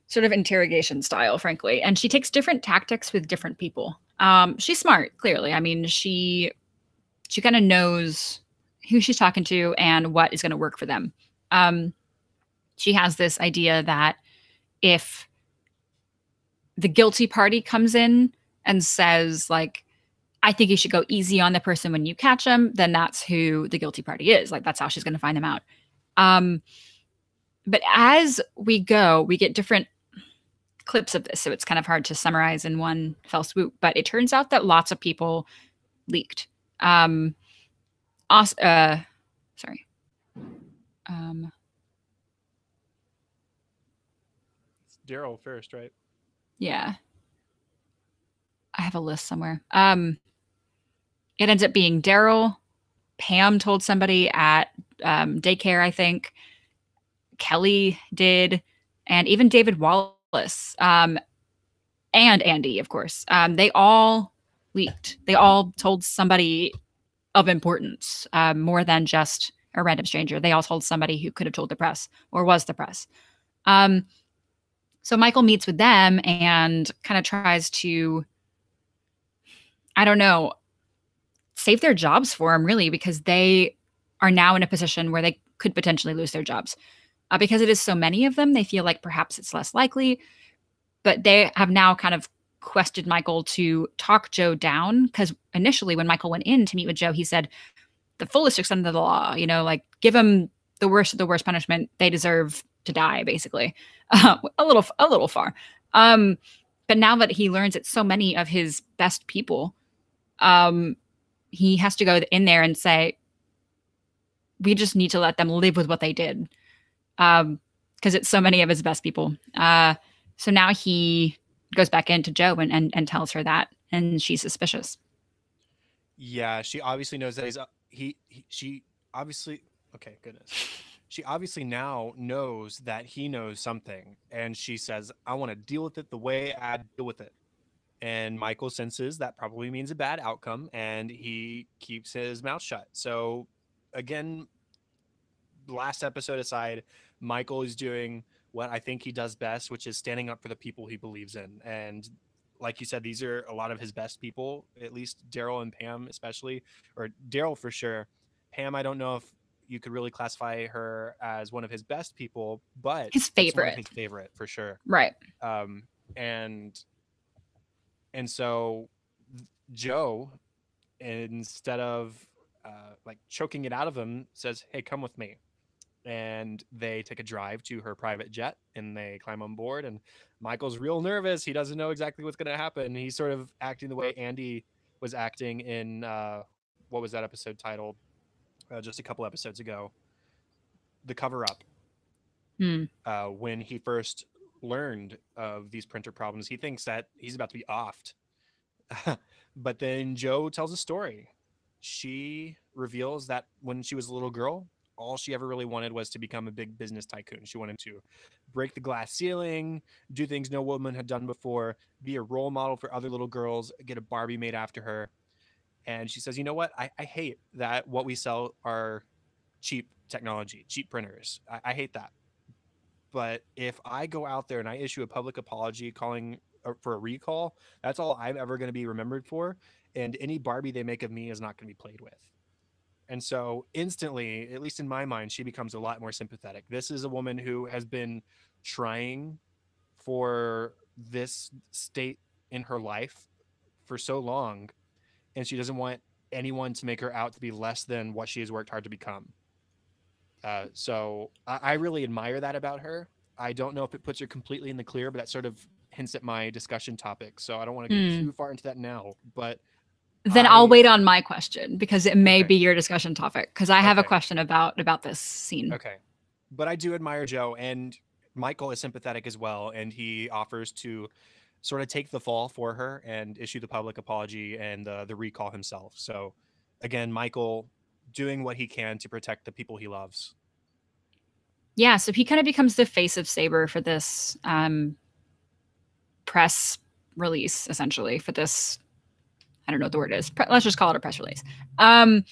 B: Sort of interrogation style, frankly. And she takes different tactics with different people. She's smart, clearly. I mean, she kind of knows who she's talking to and what is going to work for them. She has this idea that if the guilty party comes in and says, like, I think you should go easy on the person when you catch them, then that's who the guilty party is. Like, that's how she's going to find them out. But as we go, we get different clips of this, so it's kind of hard to summarize in one fell swoop. But it turns out that lots of people leaked. Sorry.
A: Daryl first, right?
B: Yeah. I have a list somewhere. It ends up being Daryl. Pam told somebody at daycare, I think. Kelly did, and even David Wallace, and Andy, of course. They all leaked. They all told somebody of importance, more than just a random stranger. They all told somebody who could have told the press or was the press. Um, so Michael meets with them and kind of tries to, I don't know, save their jobs for him, really, because they are now in a position where they could potentially lose their jobs. Because it is so many of them, they feel like perhaps it's less likely, but they have now kind of questioned Michael to talk Joe down. Because initially, when Michael went in to meet with Joe, he said, the fullest extent of the law, like give them the worst of the worst punishment. They deserve to die, basically. A little far. Um, but now that he learns it's so many of his best people, um, he has to go in there and say, we just need to let them live with what they did. Because it's so many of his best people. So now he goes back into Joe and tells her that, and she's suspicious.
A: Yeah, she obviously knows that she obviously okay, goodness. She obviously now knows that he knows something, and she says, "I want to deal with it the way I deal with it." And Michael senses that probably means a bad outcome, and he keeps his mouth shut. So, again, last episode aside, Michael is doing what I think he does best, which is standing up for the people he believes in. And like you said, these are a lot of his best people, at least Daryl and Pam, especially, or Daryl for sure. Pam, I don't know if you could really classify her as one of his best people, but
B: His
A: it's one of his
B: favorite.
A: favorite for sure.
B: Right.
A: Um, and so Joe, instead of like choking it out of him, says, "Hey, come with me." And they take a drive to her private jet and they climb on board. And Michael's real nervous. He doesn't know exactly what's going to happen. He's sort of acting the way Andy was acting in what was that episode titled just a couple episodes ago, The Cover Up.
B: Hmm.
A: When he first learned of these printer problems, he thinks that he's about to be offed. But then Joe tells a story. She reveals that when she was a little girl, all she ever really wanted was to become a big business tycoon. She wanted to break the glass ceiling, do things no woman had done before, be a role model for other little girls, get a Barbie made after her. And she says, "You know what? I hate that what we sell are cheap technology, cheap printers. I hate that. But if I go out there and I issue a public apology calling for a recall, that's all I'm ever going to be remembered for. And any Barbie they make of me is not going to be played with." And so instantly, at least in my mind, she becomes a lot more sympathetic. This is a woman who has been trying for this state in her life for so long, and she doesn't want anyone to make her out to be less than what she has worked hard to become. So I really admire that about her. I don't know if it puts her completely in the clear, but that sort of hints at my discussion topic. So I don't want to get
B: Hmm.
A: too far into that now. But
B: Then I'll
A: I
B: wait on my question because it may
A: okay,
B: be your discussion topic. Because I have a
A: okay,
B: question about this scene.
A: okay. But I do admire Joe, and Michael is sympathetic as well, and he offers to sort of take the fall for her and issue the public apology and the recall himself. So again, Michael doing what he can to protect the people he loves.
B: Yeah, so he kind of becomes the face of Saber for this press release, essentially, for this. I don't know what the word is. Let's just call it a press release. Um,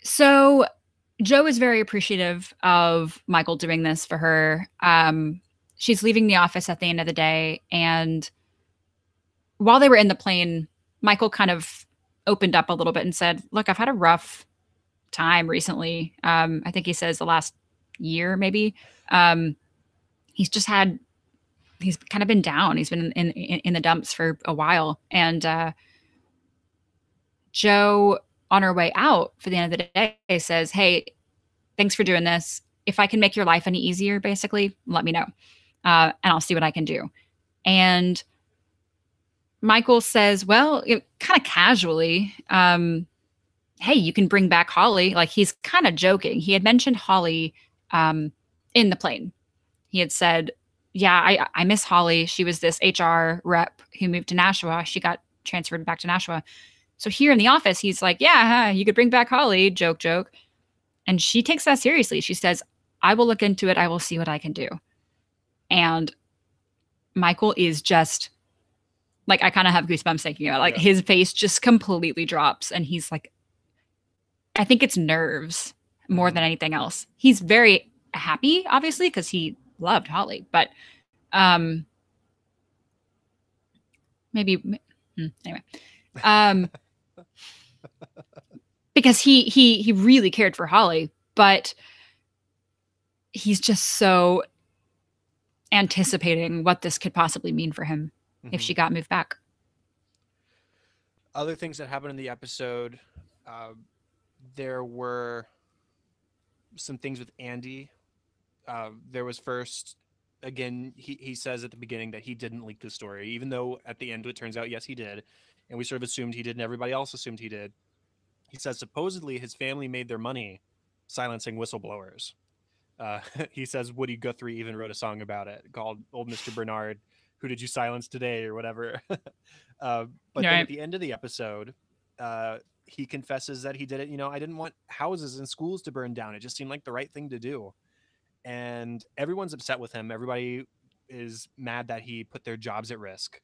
B: so Joe is very appreciative of Michael doing this for her. She's leaving the office at the end of the day, and while they were in the plane, Michael kind of opened up a little bit and said, "Look, I've had a rough time recently. I think he says the last year, maybe. Um, he's just had he's kind of been down. He's been in the dumps for a while." And Joe, on her way out for the end of the day, says, "Hey, thanks for doing this. If I can make your life any easier, basically, let me know, and I'll see what I can do." And Michael says, well, kind of casually, "Hey, you can bring back Holly." Like, he's kind of joking. He had mentioned Holly um, in the plane. he had said, "Yeah, I miss Holly. She was this HR rep who moved to Nashua. She got transferred back to Nashua." So here in the office, he's like, "Yeah, huh, you could bring back Holly." Joke, joke. And she takes that seriously. She says, "I will look into it. I will see what I can do." And Michael is just like, I kind of have goosebumps thinking about it. Like
A: Yeah.
B: his face just completely drops, and he's like, I think it's nerves more than
A: Mm-hmm.
B: anything else. He's very happy, obviously, because he loved Holly, but um, maybe anyway, um, because he really cared for Holly, but he's just so anticipating what this could possibly mean for him if
A: Mm-hmm.
B: she got moved back.
A: Other things that happened in the episode, uh, there were some things with Andy. There was first, again, he says at the beginning that he didn't leak the story, even though at the end it turns out, yes, he did. And we sort of assumed he did, and everybody else assumed he did. He says supposedly his family made their money silencing whistleblowers. He says Woody Guthrie even wrote a song about it called Old Mr. Bernard, Who Did You Silence Today, or whatever. But then at
B: Right.
A: the end of the episode, he confesses that he did it. I didn't want houses and schools to burn down. It just seemed like the right thing to do. And everyone's upset with him. Everybody is mad that he put their jobs at risk.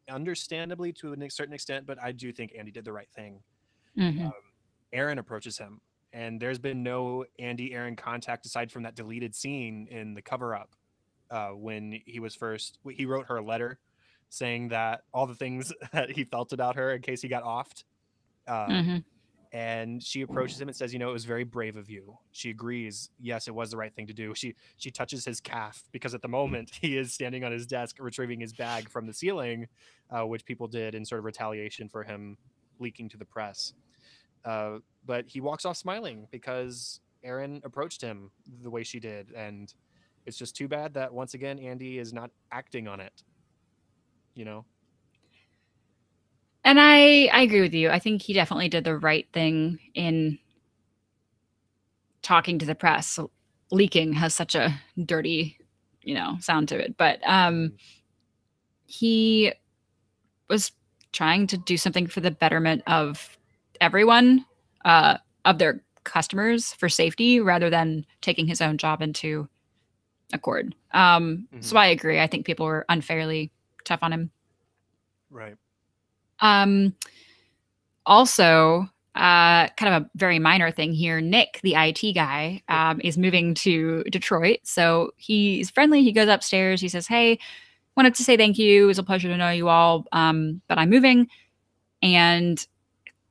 A: Understandably, to a certain extent, but I do think Andy did the right thing.
B: Mm-hmm.
A: Aaron approaches him, and there's been no Andy Aaron contact aside from that deleted scene in the cover up when he wrote her a letter saying that all the things that he felt about her in case he got offed. Uh,
B: Mm-hmm.
A: and she approaches him and says, it was very brave of you. She agrees, yes, it was the right thing to do. She touches his calf because at the moment he is standing on his desk retrieving his bag from the ceiling, which people did in sort of retaliation for him leaking to the press. But he walks off smiling because Erin approached him the way she did, and it's just too bad that once again Andy is not acting on it. You know.
B: And I agree with you. I think he definitely did the right thing in talking to the press. Leaking has such a dirty, sound to it, but
A: Mm-hmm.
B: he was trying to do something for the betterment of everyone, of their customers for safety, rather than taking his own job into accord. So
A: Mm-hmm.
B: I agree. I think people were unfairly tough on him.
A: Right.
B: Um, Also, kind of a very minor thing here. Nick, the IT guy, is moving to Detroit. So he's friendly. He goes upstairs. He says, "Hey, wanted to say thank you. It was a pleasure to know you all. But I'm moving." And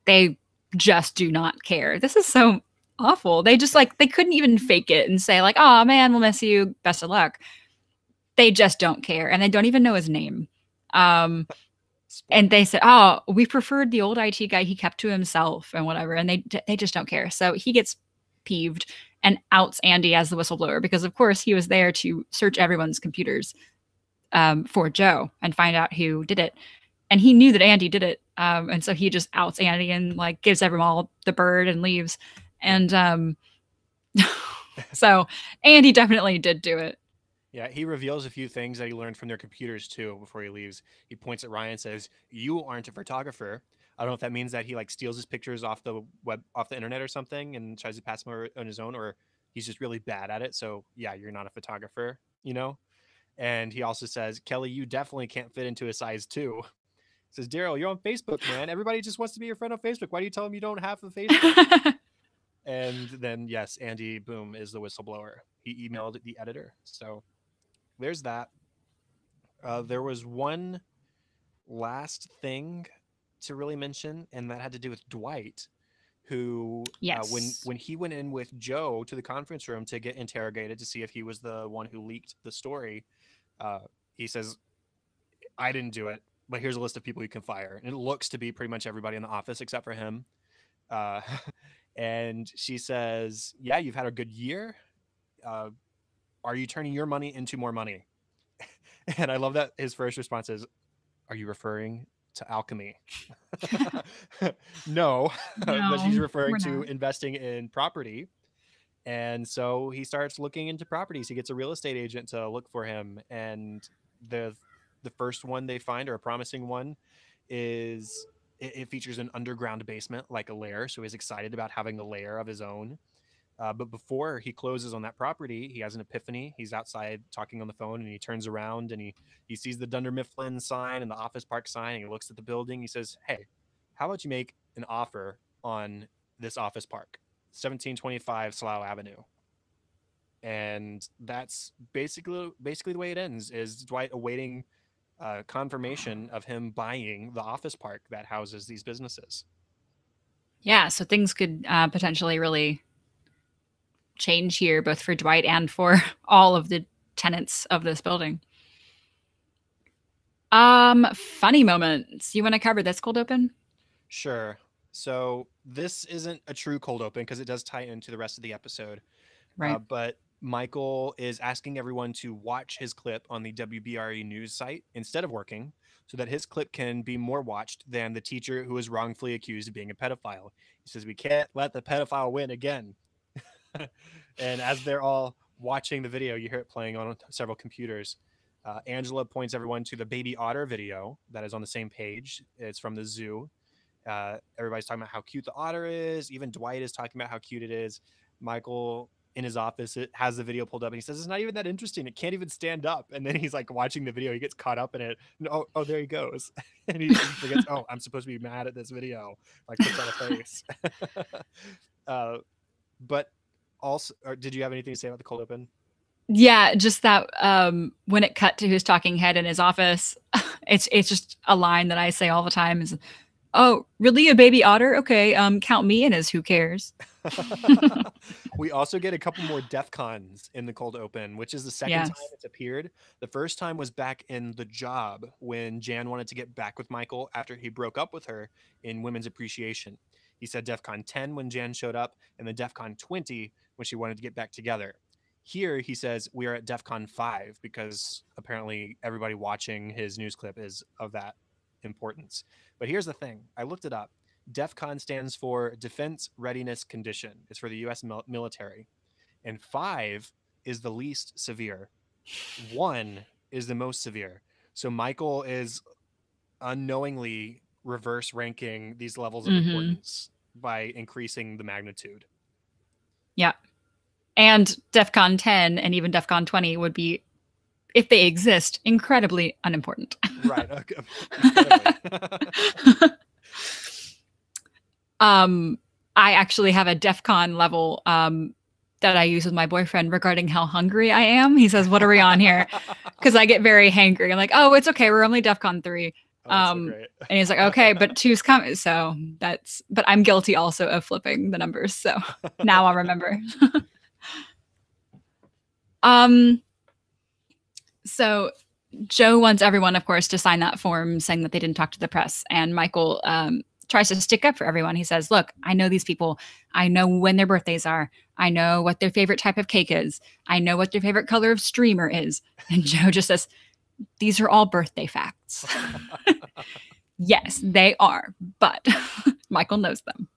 B: they just do not care. This is so awful. They just they couldn't even fake it and say, like, "Oh man, we'll miss you. Best of luck." They just don't care. And they don't even know his name. Um, and
A: Spoiler.
B: they said, "Oh, we preferred the old IT guy. He kept to himself and whatever." And they just don't care. So he gets peeved and outs Andy as the whistleblower because, of course, he was there to search everyone's computers for Joe and find out who did it. And he knew that Andy did it, and so he just outs Andy and gives everyone all the bird and leaves.
A: Yeah.
B: And so Andy definitely did do it.
A: Yeah, he reveals a few things that he learned from their computers too before he leaves. He points at Ryan and says, "You aren't a photographer." I don't know if that means that he steals his pictures off the internet or something, and tries to pass them on his own, or he's just really bad at it. So yeah, you're not a photographer, you know. And he also says, "Kelly, you definitely can't fit into a size 2." He says, "Daryl, you're on Facebook, man. Everybody just wants to be your friend on Facebook. Why do you tell them you don't have a Facebook?" And then yes, Andy Boom is the whistleblower. He emailed the editor. So there's that. There was one last thing to really mention, and that had to do with Dwight, who
B: Yes.
A: when he went in with Joe to the conference room to get interrogated to see if he was the one who leaked the story. Uh, he says, "I didn't do it, but here's a list of people you can fire," and it looks to be pretty much everybody in the office except for him. Uh, and she says, "Yeah, you've had a good year. Uh, are you turning your money into more money?" And I love that his first response is, "Are you referring to alchemy?" No, but she's
B: No,
A: referring
B: we're
A: to
B: not.
A: investing in property. And so he starts looking into properties. He gets a real estate agent to look for him, and the the first one they find, or a promising one, is it features an underground basement, like a lair. So he's excited about having a lair of his own. But before he closes on that property, he has an epiphany. He's outside talking on the phone, and he turns around and he sees the Dunder Mifflin sign and the Office Park sign. And he looks at the building. He says, "Hey, how about you make an offer on this Office Park, 1725 Slough Avenue?" And that's basically the way it ends. Is Dwight awaiting confirmation of him buying the office park that houses these businesses?
B: Yeah, so things could potentially really change here, both for Dwight and for all of the tenants of this building. Funny moments. You want to cover this cold open?
A: Sure. So this isn't a true cold open because it does tie into the rest of the episode.
B: Right.
A: But Michael is asking everyone to watch his clip on the WBRE news site instead of working, so that his clip can be more watched than the teacher who was wrongfully accused of being a pedophile. He says, "We can't let the pedophile win again." And as they're all watching the video, you hear it playing on several computers. Angela points everyone to the baby otter video that is on the same page. It's from the zoo. Everybody's talking about how cute the otter is. Even Dwight is talking about how cute it is. Michael in his office it has the video pulled up and he says it's not even that interesting. It can't even stand up. And then he's like watching the video. He gets caught up in it. And, oh, there he goes. And he forgets, oh, I'm supposed to be mad at this video. Like puts on a face. uh, but also, did you have anything to say about the cold open?
B: Yeah, just that when it cut to his talking head in his office, it's just a line that I say all the time is, "Oh, really, a baby otter? Okay, count me in as who cares."
A: We also get a couple more DEF CONs in the cold open, which is the second time
B: Yes.
A: it's appeared. The first time was back in The Job when Jan wanted to get back with Michael after he broke up with her in Women's Appreciation. He said DEF CON 10 when Jan showed up, and then DEF CON 20 when she wanted to get back together. Here he says we are at DEF CON 5 because apparently everybody watching his news clip is of that importance. But here's the thing, I looked it up. DEFCON stands for Defense Readiness Condition. It's for the U.S. military. And 5 is the least severe. 1 is the most severe. So Michael is unknowingly reverse ranking these levels of
B: Mm-hmm.
A: importance by increasing the magnitude.
B: Yeah. And DEFCON 10 and even DEFCON 20 would be, if they exist, incredibly unimportant.
A: Right. Okay. Incredibly.
B: I actually have a DEFCON level that I use with my boyfriend regarding how hungry I am. He says, "What are we on here?" Because I get very hangry. I'm like, "Oh, it's okay. We're only DEFCON 3."
A: Oh, that's so great.
B: And he's like, "Okay, but two's coming." So but I'm guilty also of flipping the numbers. So now I'll remember. So Joe wants everyone, of course, to sign that form saying that they didn't talk to the press. And Michael tries to stick up for everyone. He says, "Look, I know these people. I know when their birthdays are. I know what their favorite type of cake is. I know what their favorite color of streamer is." And Joe just says, "These are all birthday facts." Yes, they are, but Michael knows them.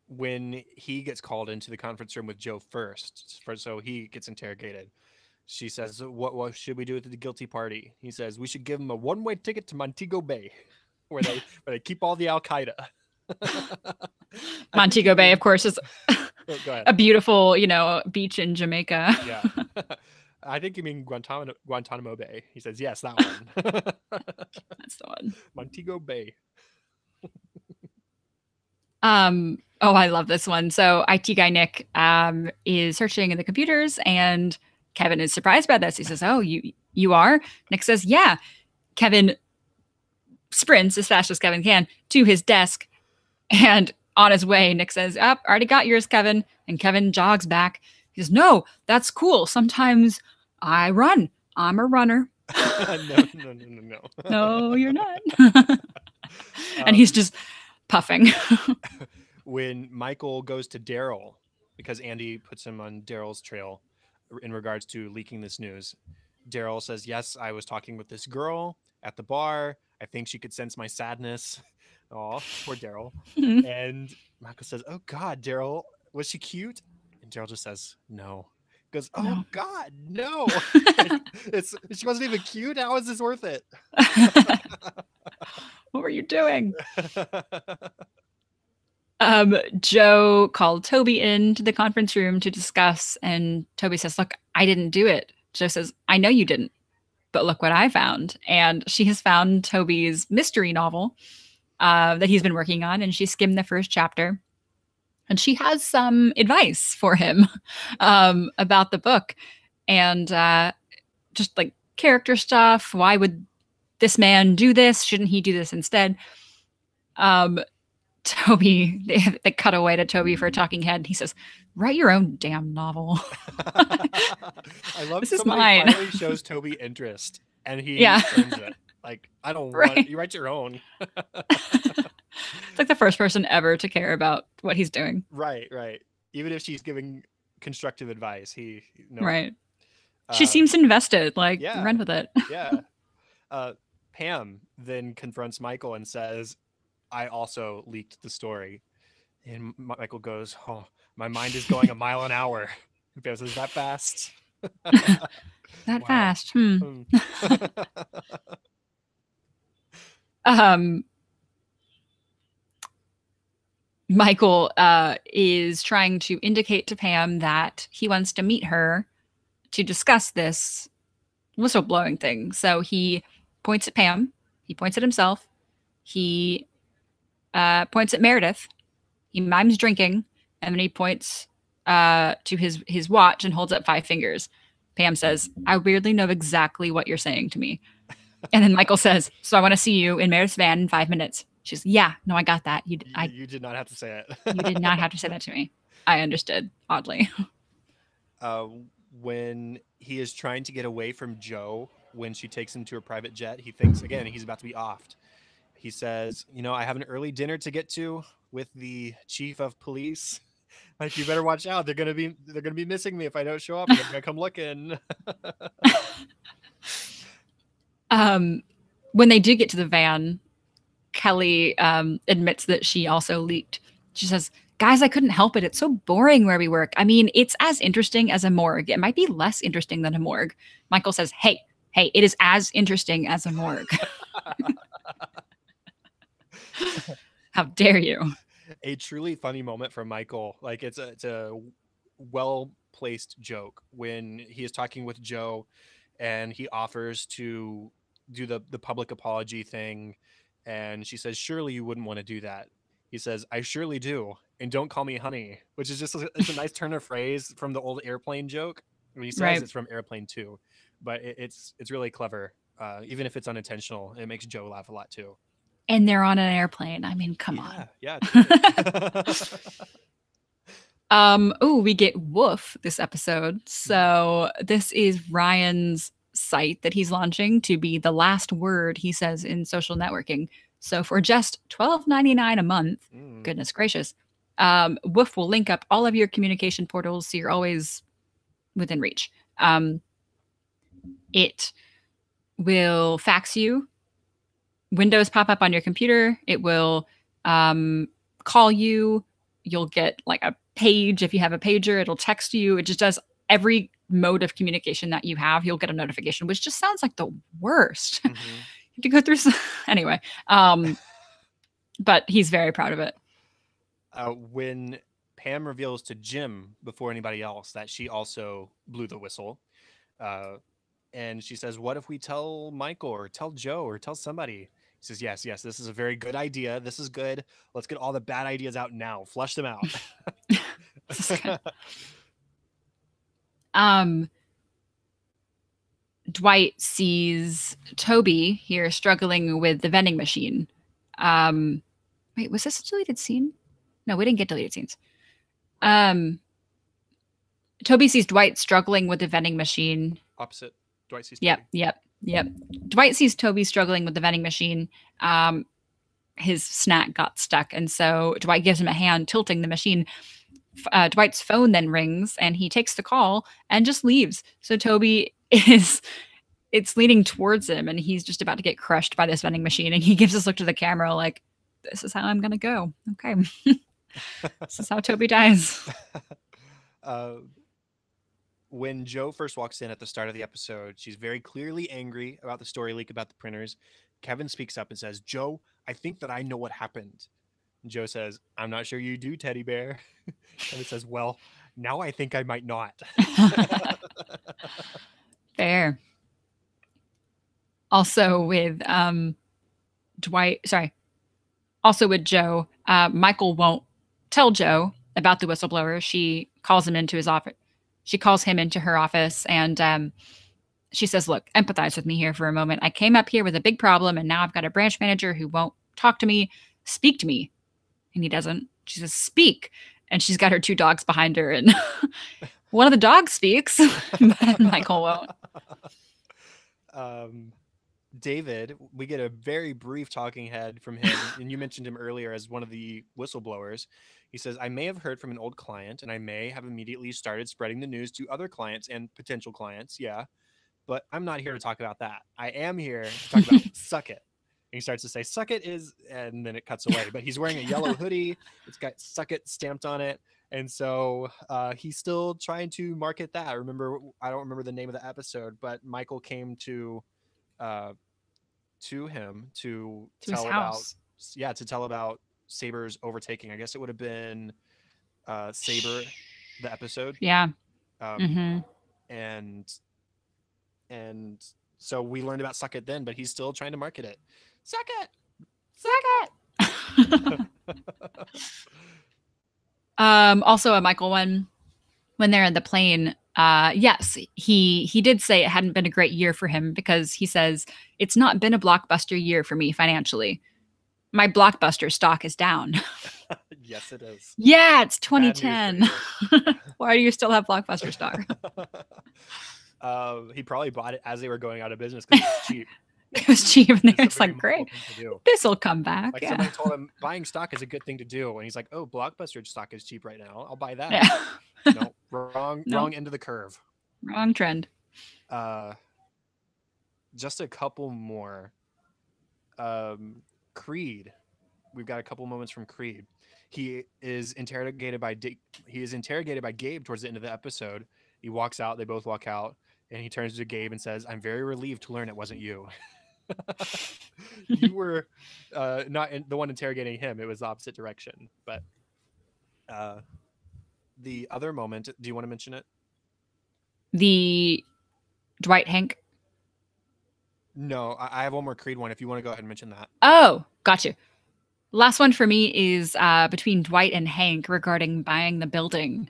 A: When he gets called into the conference room with Joe first, so he gets interrogated, she says, what should we do with the guilty party?" He says, "We should give them a one-way ticket to Montego Bay, where they keep all the Al Qaeda."
B: Montego Bay, of course, is
A: Go ahead.
B: a beautiful, beach in Jamaica.
A: Yeah. I think you mean Guantanamo Bay. He says, "Yes, that one."
B: That's the one.
A: Montego Bay.
B: Oh, I love this one. So IT guy Nick is searching in the computers, and Kevin is surprised by this. He says, "Oh, you are?" Nick says, "Yeah." Kevin sprints as fast as Kevin can to his desk, and on his way, Nick says, "Up, already got yours, Kevin." And Kevin jogs back. He says, "No, that's cool. Sometimes I run. I'm a runner."
A: No.
B: No, you're not. And he's just puffing.
A: When Michael goes to Daryl, because Andy puts him on Daryl's trail in regards to leaking this news, Daryl says, "Yes, I was talking with this girl at the bar. I think she could sense my sadness." Oh, poor Daryl. And Michael says, "Oh God, Daryl, Was she cute? And Gerald just says, no. Goes, oh
B: No.
A: God, no. She wasn't even cute. How is this worth it?
B: What were you doing? Joe called Toby into the conference room to discuss, and Toby says, look, I didn't do it. Joe says, I know you didn't, but look what I found. And she has found Toby's mystery novel that he's been working on, and she skimmed the first chapter. And she has some advice for him about the book and just like character stuff. Why would this man do this? Shouldn't he do this instead? Toby, they cut away to Toby for a talking head. He says, write your own damn novel.
A: I love
B: This is
A: somebody
B: mine.
A: finally shows Toby interest and he
B: Yeah.
A: turns it. Like, I don't
B: Right.
A: want you write your own.
B: It's like the first person ever to care about what he's doing.
A: Right. Even if she's giving constructive advice, no.
B: Right. She seems invested. Like,
A: yeah.
B: run with it.
A: Yeah. Pam then confronts Michael and says, I also leaked the story. And Michael goes, oh, my mind is going a mile an hour. Pam says, that fast?
B: That
A: Wow.
B: fast. Michael is trying to indicate to Pam that he wants to meet her to discuss this whistleblowing thing. So he points at Pam. He points at himself. He points at Meredith. He mimes drinking, and then he points to his watch and holds up 5 fingers. Pam says, I weirdly know exactly what you're saying to me. And then Michael says, so I want to see you in Meredith's van in 5 minutes. She's, yeah, no, I got that.
A: You did not have to say it.
B: You did not have to say that to me. I understood, oddly.
A: When he is trying to get away from Joe, when she takes him to her private jet, he thinks, again, he's about to be offed. He says, I have an early dinner to get to with the chief of police. Like, you better watch out. They're gonna be missing me if I don't show up. They're gonna come looking.
B: When they do get to the van, Kelly admits that she also leaked. She says, guys, I couldn't help it. It's so boring where we work. I mean, it's as interesting as a morgue. It might be less interesting than a morgue. Michael says, hey, it is as interesting as a morgue. How dare you?
A: A truly funny moment from Michael. Like, it's a well-placed joke when he is talking with Joe and he offers to do the public apology thing. And she says, surely you wouldn't want to do that. He says, I surely do. And don't call me honey, which is just it's a nice turn of phrase from the old Airplane joke. When he says It's from Airplane 2. But it's really clever. Even if it's unintentional, it makes Joe laugh a lot too.
B: And they're on an airplane. I mean, come on.
A: Yeah.
B: We get woof this episode. So this is Ryan's site that he's launching to be the last word he says in social networking. So for just $12.99 a month, goodness gracious, Woof will link up all of your communication portals so you're always within reach. It will fax you. Windows pop up on your computer. It will call you. You'll get like a page. If you have a pager, it'll text you. It just does every mode of communication that you have. You'll get a notification, which just sounds like the worst. You have to go through anyway. But he's very proud of it.
A: When Pam reveals to Jim before anybody else that she also blew the whistle, and she says, what if we tell Michael or tell Joe or tell somebody? He says, yes, this is a very good idea. This is good. Let's get all the bad ideas out now. Flush them out.
B: Dwight sees Toby here struggling with the vending machine. Wait, was this a deleted scene? No, we didn't get deleted scenes. Toby sees Dwight struggling with the vending machine.
A: Opposite. Dwight sees Toby.
B: Yep. Dwight sees Toby struggling with the vending machine. His snack got stuck, and so Dwight gives him a hand tilting the machine. Dwight's phone then rings, and he takes the call and just leaves. So Toby it's leaning towards him, and he's just about to get crushed by this vending machine, and he gives this look to the camera like, this is how I'm gonna go. Okay. This is how Toby dies.
A: uh, when Joe first walks in at the start of the episode, she's very clearly angry about the story leak about the printers. Kevin speaks up and says, Joe, I think that I know what happened. And Joe says, I'm not sure you do, teddy bear. Kevin says, well, now I think I might not.
B: Fair. Also with Dwight, sorry, also with Joe, Michael won't tell Joe about the whistleblower. She calls him into his office. She calls him into her office and she says, look, empathize with me here for a moment. I came up here with a big problem and now I've got a branch manager who won't talk to me, speak to me. And he doesn't. She says, speak. And she's got her two dogs behind her and one of the dogs speaks, but Michael won't.
A: um, David, we get a very brief talking head from him, and you mentioned him earlier as one of the whistleblowers. He says, I may have heard from an old client, and I may have immediately started spreading the news to other clients and potential clients. Yeah, but I'm not here to talk about that. I am here to talk about Suck It. And he starts to say, Suck It is, and then it cuts away. But he's wearing a yellow hoodie. It's got Suck It stamped on it. And so he's still trying to market that. I don't remember the name of the episode, but Michael came uh, to him to
B: To his
A: tell about,
B: house.
A: yeah, to tell about Saber's overtaking. I guess it would have been Saber, the episode.
B: Yeah.
A: Um,
B: Mm-hmm.
A: and and so we learned about Suck It then, but he's still trying to market it. Suck it, suck it.
B: Also a Michael one when they're in the plane. Yes, he did say it hadn't been a great year for him because he says it's not been a blockbuster year for me financially. My blockbuster stock is down.
A: Yes, it is.
B: Yeah, it's
A: Bad news for
B: 2010.
A: you.
B: Why do you still have blockbuster stock?
A: He probably bought it as they were going out of business because it was cheap.
B: It was cheap, and
A: It's a
B: it's
A: very
B: like,
A: Michael
B: great,
A: thing to do.
B: this will come back.
A: Like
B: Yeah,
A: somebody told him buying stock is a good thing to do, and he's like, "Oh, Blockbuster stock is cheap right now. I'll buy that."
B: yeah.
A: No, wrong,
B: No,
A: wrong end of the curve.
B: wrong trend.
A: Uh, just a couple more. Um, Creed. We've got a couple moments from Creed. He is interrogated by he is interrogated by Gabe towards the end of the episode. He walks out. They both walk out, and he turns to Gabe and says, "I'm very relieved to learn it wasn't you. You were the one interrogating him. It was the opposite direction." But uh, the other moment, do you want to mention it?
B: The Dwight Hank.
A: No, I have one more Creed one. If you want to go ahead and mention that.
B: Oh, got you. Last one for me is between Dwight and Hank regarding buying the building.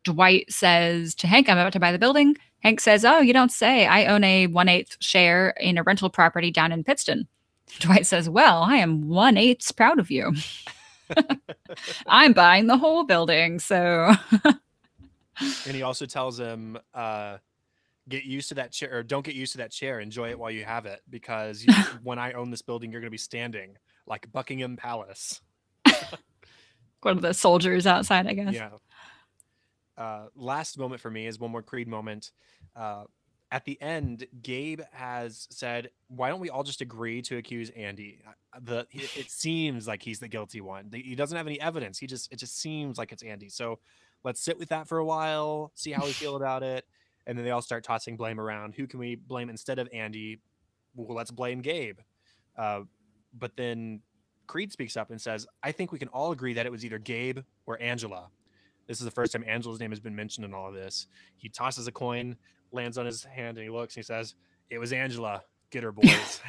B: Dwight says to Hank, I'm about to buy the building. Hank says, oh, you don't say. I own a 1/8 share in a rental property down in Pittston. Dwight says, well, I am 1/8 proud of you. I'm buying the whole building. So,
A: And he also tells him, get used to that chair, or don't get used to that chair. Enjoy it while you have it, because when I own this building, you're going to be standing like Buckingham Palace.
B: one of the soldiers outside, I guess.
A: Yeah. Last moment for me is one more Creed moment. At the end, Gabe has said, "Why don't we all just agree to accuse Andy?" It seems like he's the guilty one. He doesn't have any evidence. It just seems like it's Andy. So let's sit with that for a while, see how we feel about it, and then they all start tossing blame around. Who can we blame instead of Andy? Well, let's blame Gabe. Uh, but then Creed speaks up and says, "I think we can all agree that it was either Gabe or Angela." This is the first time Angela's name has been mentioned in all of this. He tosses a coin, lands on his hand, and he looks and he says, "It was Angela. Get her, boys."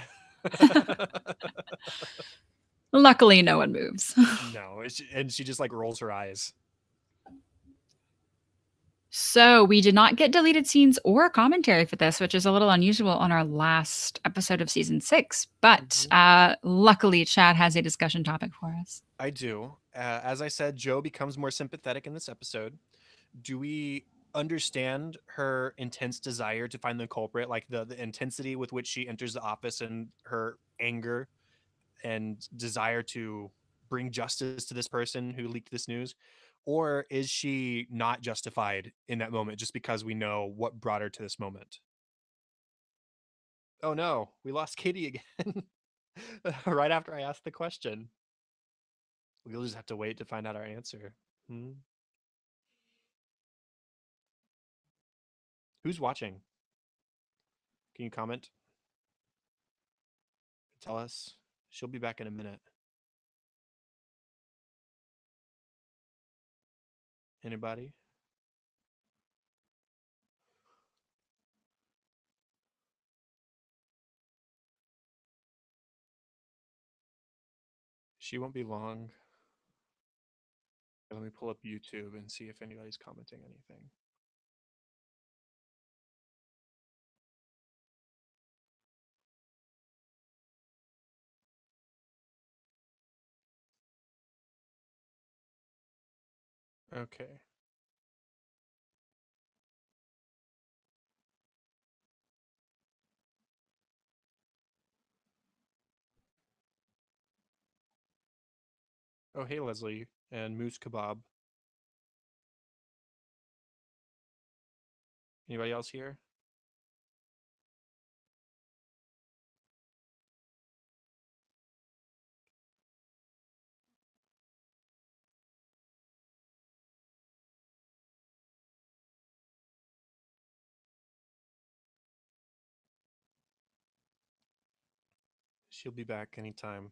B: Luckily, no one moves.
A: No, and she just like rolls her eyes.
B: So we did not get deleted scenes or commentary for this, which is a little unusual on our last episode of season 6. But luckily, Chad has a discussion topic for us.
A: I do. As I said, Joe becomes more sympathetic in this episode. Do we understand her intense desire to find the culprit, like the intensity with which she enters the office and her anger and desire to bring justice to this person who leaked this news? Or is she not justified in that moment just because we know what brought her to this moment? Oh no, we lost Katie again. Right after I asked the question. We'll just have to wait to find out our answer. Hmm? Who's watching? Can you comment? Tell us. She'll be back in a minute. Anybody? She won't be long. Let me pull up YouTube and see if anybody's commenting anything. Okay. Oh, hey, Leslie and Moose Kebab. Anybody else here? She'll be back anytime.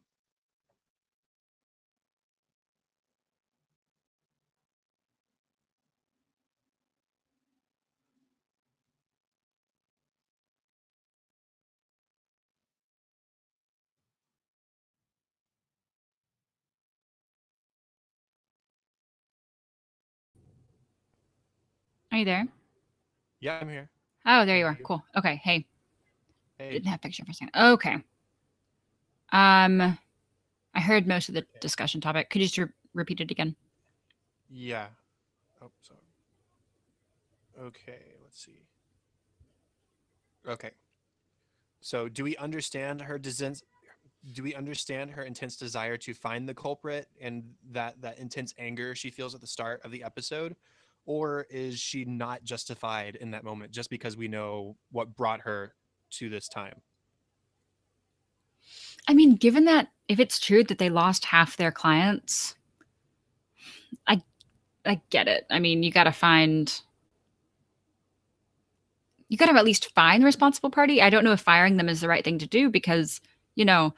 B: Are you there?
A: Yeah, I'm here.
B: Oh, there
A: Can
B: you
A: hear
B: are.
A: you.
B: Cool. Okay. Hey,
A: Hey.
B: didn't have picture for a second. Okay. I heard most of the
A: Okay.
B: discussion topic. Could you just repeat it again?
A: Yeah. Oh, sorry. Okay, let's see. Okay. So, do we understand her intense desire to find the culprit and that intense anger she feels at the start of the episode, or is she not justified in that moment just because we know what brought her to this time?
B: I mean, given that if it's true that they lost half their clients, I I get it. I mean, you got to at least find the responsible party. I don't know if firing them is the right thing to do because, you know,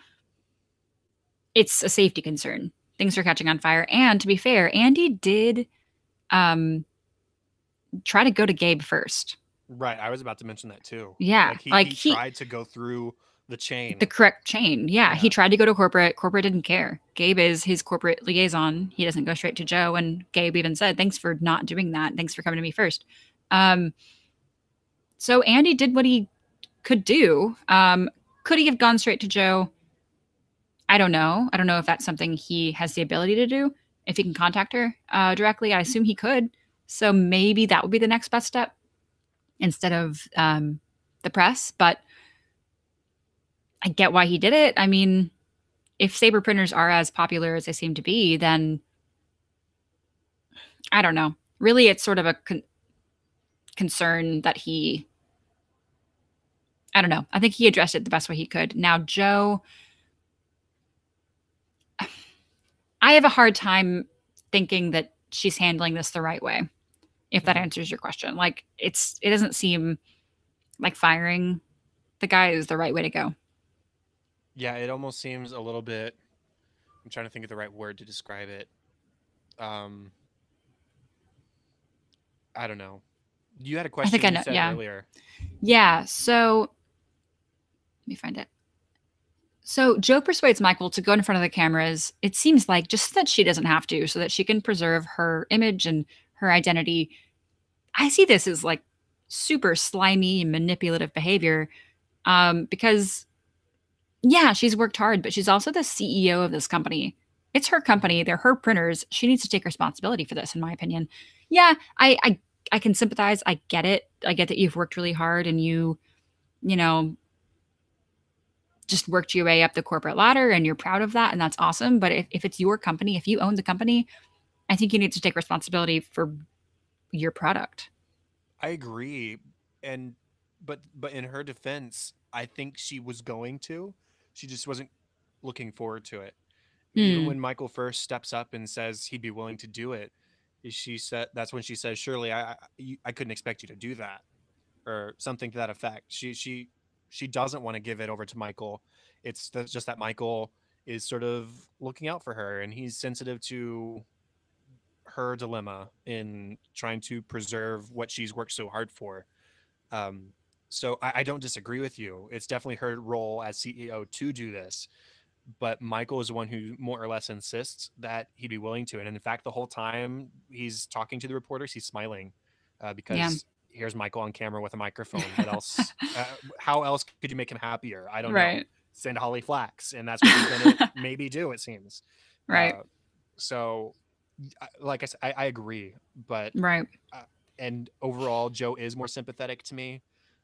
B: it's a safety concern. Things are catching on fire. And to be fair, Andy did um, try to go to Gabe first.
A: Right, I was about to mention that too.
B: Yeah.
A: Like
B: Like
A: he tried to go through the
B: the
A: chain.
B: correct chain. Yeah. He
A: Yeah.
B: tried to go to corporate. Corporate didn't care. Gabe is his corporate liaison. He doesn't go straight to Joe. And Gabe even said, thanks for not doing that. Thanks for coming to me first. Um, so Andy did what he could do. Could he have gone straight to Joe? I don't know. I don't know if that's something he has the ability to do. If he can contact her directly, I assume he could. So maybe that would be the next best step instead of the press. But I get why he did it. I mean, if saber printers are as popular as they seem to be, then I don't know. Really, it's sort of a concern that I don't know. I think he addressed it the best way he could. Now, Joe, I have a hard time thinking that she's handling this the right way. If that
A: Mhm.
B: answers your question, like it doesn't seem like firing the guy is the right way to go.
A: Yeah, it almost seems a little bit. I'm trying to think of the right word to describe it. Um, I don't know. You had a
B: I think
A: question
B: I
A: you
B: know.
A: said
B: Yeah,
A: earlier.
B: yeah. So let me find it. So Joe persuades Michael to go in front of the cameras. It seems like just so that she doesn't have to, so that she can preserve her image and her identity. I see this as like super slimy, manipulative behavior because yeah, she's worked hard, but she's also the CEO of this company. It's her
A: Mhm.
B: company. They're her printers. She needs to take responsibility for this, in my opinion. Yeah, I can sympathize. I get it. I get that you've worked really hard and you know, just worked your way up the corporate ladder and you're proud of that and that's awesome. But if it's your company, if you own the company, I think you need to take responsibility for your product.
A: I agree, and but in her defense, I think she was going to. She just wasn't looking forward to it. Even
B: Hmm.
A: when Michael first steps up and says he'd be willing to do it, she said that's when she says, "Surely I couldn't expect you to do that," or something to that effect. She doesn't want to give it over to Michael. It's just that Michael is sort of looking out for her, and he's sensitive to her dilemma in trying to preserve what she's worked so hard for. Um, so I don't disagree with you. It's definitely her role as CEO to do this, but Michael is the one who more or less insists that he'd be willing to. And in fact, the whole time he's talking to the reporters, he's smiling
B: Yeah.
A: because here's Michael on camera with a microphone. What else? How else could you make him happier? I don't know.
B: Right.
A: Send Holly Flax, and that's what he's going to maybe do. It seems.
B: Right.
A: Uh, so, like I said, I agree, but
B: Right.
A: uh, and overall, Joe is more sympathetic to me,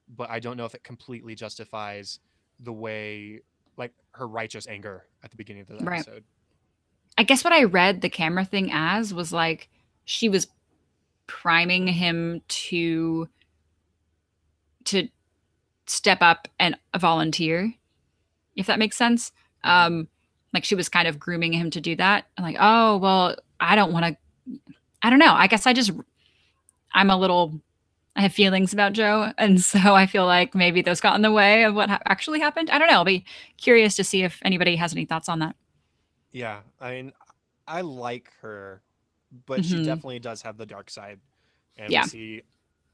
A: but I don't know if it completely justifies the way, like her righteous anger at the beginning of the
B: Right.
A: episode.
B: I guess what I read the camera thing as was like she was priming him to step up and volunteer, if that makes sense.
A: Mm-hmm.
B: Like she was kind of grooming him to do that. I'm like, oh well, I don't want to. I don't know. I guess I'm a little. I have feelings about Joe, and so I feel like maybe those got in the way of what actually happened. I don't know. I'll be curious to see if anybody has any thoughts on that.
A: Yeah, I mean, I like her, but she
B: Hmm.
A: definitely does have the dark side, and we
B: Yeah.
A: see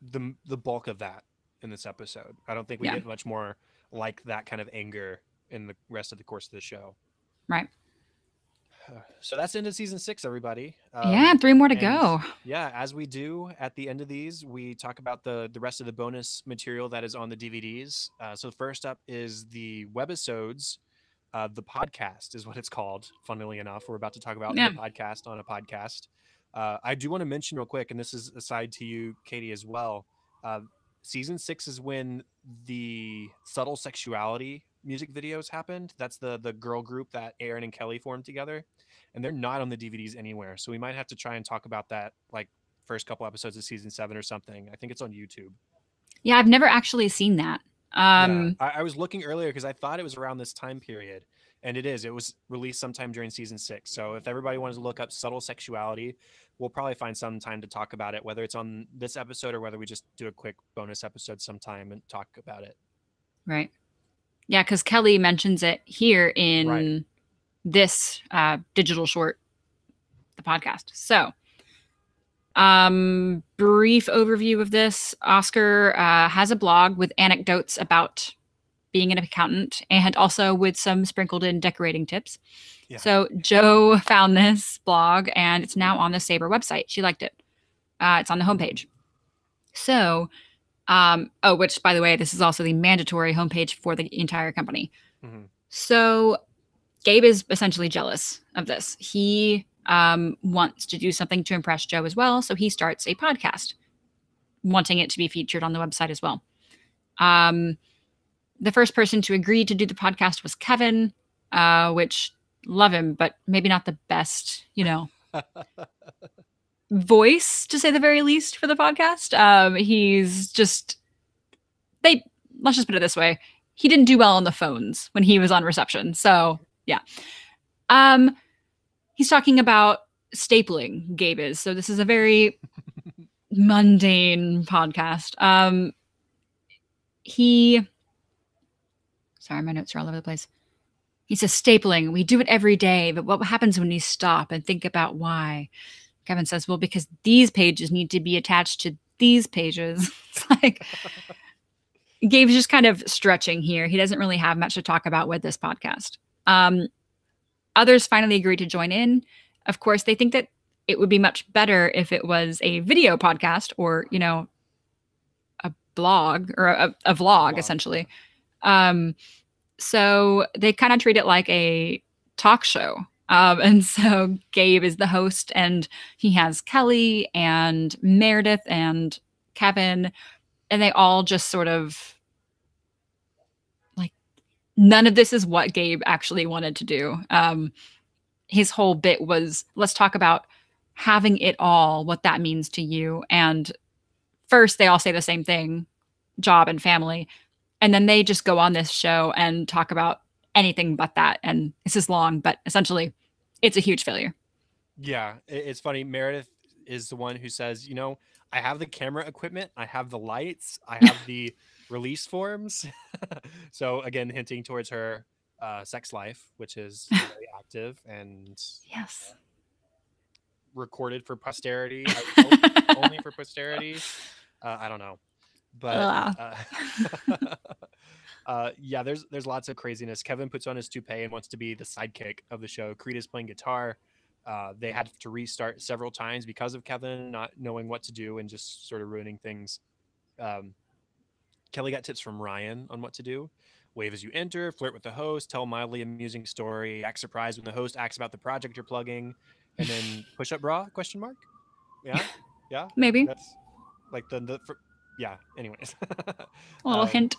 A: the bulk of that in this episode. I don't think we
B: Yeah.
A: get much more like that kind of anger in the rest of the course of the show.
B: Right.
A: So that's the end of season 6, everybody.
B: Yeah. 3 more to
A: And
B: go.
A: yeah, as we do at the end of these, we talk about the rest of the bonus material that is on the DVDs. So first up is the webisodes. The podcast is what it's called. Funnily enough, we're about to talk about
B: Yeah.
A: the podcast on a podcast. I do want to mention real quick, and this is aside to you, Katie, as well. Uh, Season 6 is when the subtle sexuality music videos happened. That's the girl group that Aaron and Kelly formed together, and they're not on the DVDs anywhere. So we might have to try and talk about that, like first couple episodes of season 7 or something. I think it's on YouTube.
B: Yeah. I've never actually seen that.
A: Yeah,
B: Um,
A: I was looking earlier because I thought it was around this time period, and it is. It was released sometime during season 6. So if everybody wants to look up subtle sexuality, we'll probably find some time to talk about it, whether it's on this episode or whether we just do a quick bonus episode sometime and talk about it.
B: right. Yeah, because Kelly mentions it here
A: Right.
B: in this digital short, the podcast. So, brief overview of this. Oscar has a blog with anecdotes about being an accountant and also with some sprinkled in decorating tips.
A: Yeah.
B: So, Joe found this blog and it's now on the Sabre website. She liked it. It's on the homepage. So, oh, which by the way, this is also the mandatory homepage for the entire company.
A: Mm-hmm.
B: So Gabe is essentially jealous of this. He wants to do something to impress Joe as well. So he starts a podcast, wanting it to be featured on the website as well. The first person to agree to do the podcast was Kevin, which love him, but maybe not the best, voice to say the very least for the podcast. He's just they let's just put it this way. He didn't do well on the phones when he was on reception. So yeah. Um he's talking about stapling, Gabe is. So this is a very mundane podcast. He sorry, my notes are all over the place. He says stapling, we do it every day, but what happens when you stop and think about why? Kevin says, well, because these pages need to be attached to these pages. It's like Gabe's just kind of stretching here. He doesn't really have much to talk about with this podcast. Others finally agreed to join in. Of course, they think that it would be much better if it was a video podcast or, a blog or a vlog, essentially. So they kind of treat it like a talk show. And so Gabe is the host, and he has Kelly and Meredith and Kevin, and they all just sort of like, none of this is what Gabe actually wanted to do. His whole bit was, let's talk about having it all, what that means to you. And first, they all say the same thing, job and family. And then they just go on this show and talk about anything but that. And this is long, but essentially it's a huge failure.
A: Yeah, it's funny. Meredith is the one who says, I have the camera equipment, I have the lights, I have the release forms. So again, hinting towards her sex life, which is very active and
B: Yes.
A: recorded for posterity. I would hope only for posterity. I don't know, but
B: Ugh.
A: yeah, there's lots of craziness. Kevin puts on his toupee and wants to be the sidekick of the show. Creed is playing guitar. They had to restart several times because of Kevin not knowing what to do and just sort of ruining things. Um, Kelly got tips from Ryan on what to do. Wave as you enter, flirt with the host, tell a mildly amusing story, act surprised when the host asks about the project you're plugging, and then push up bra? Question mark. Yeah, yeah.
B: Maybe
A: That's like yeah. Anyways,
B: a little
A: um,
B: hint.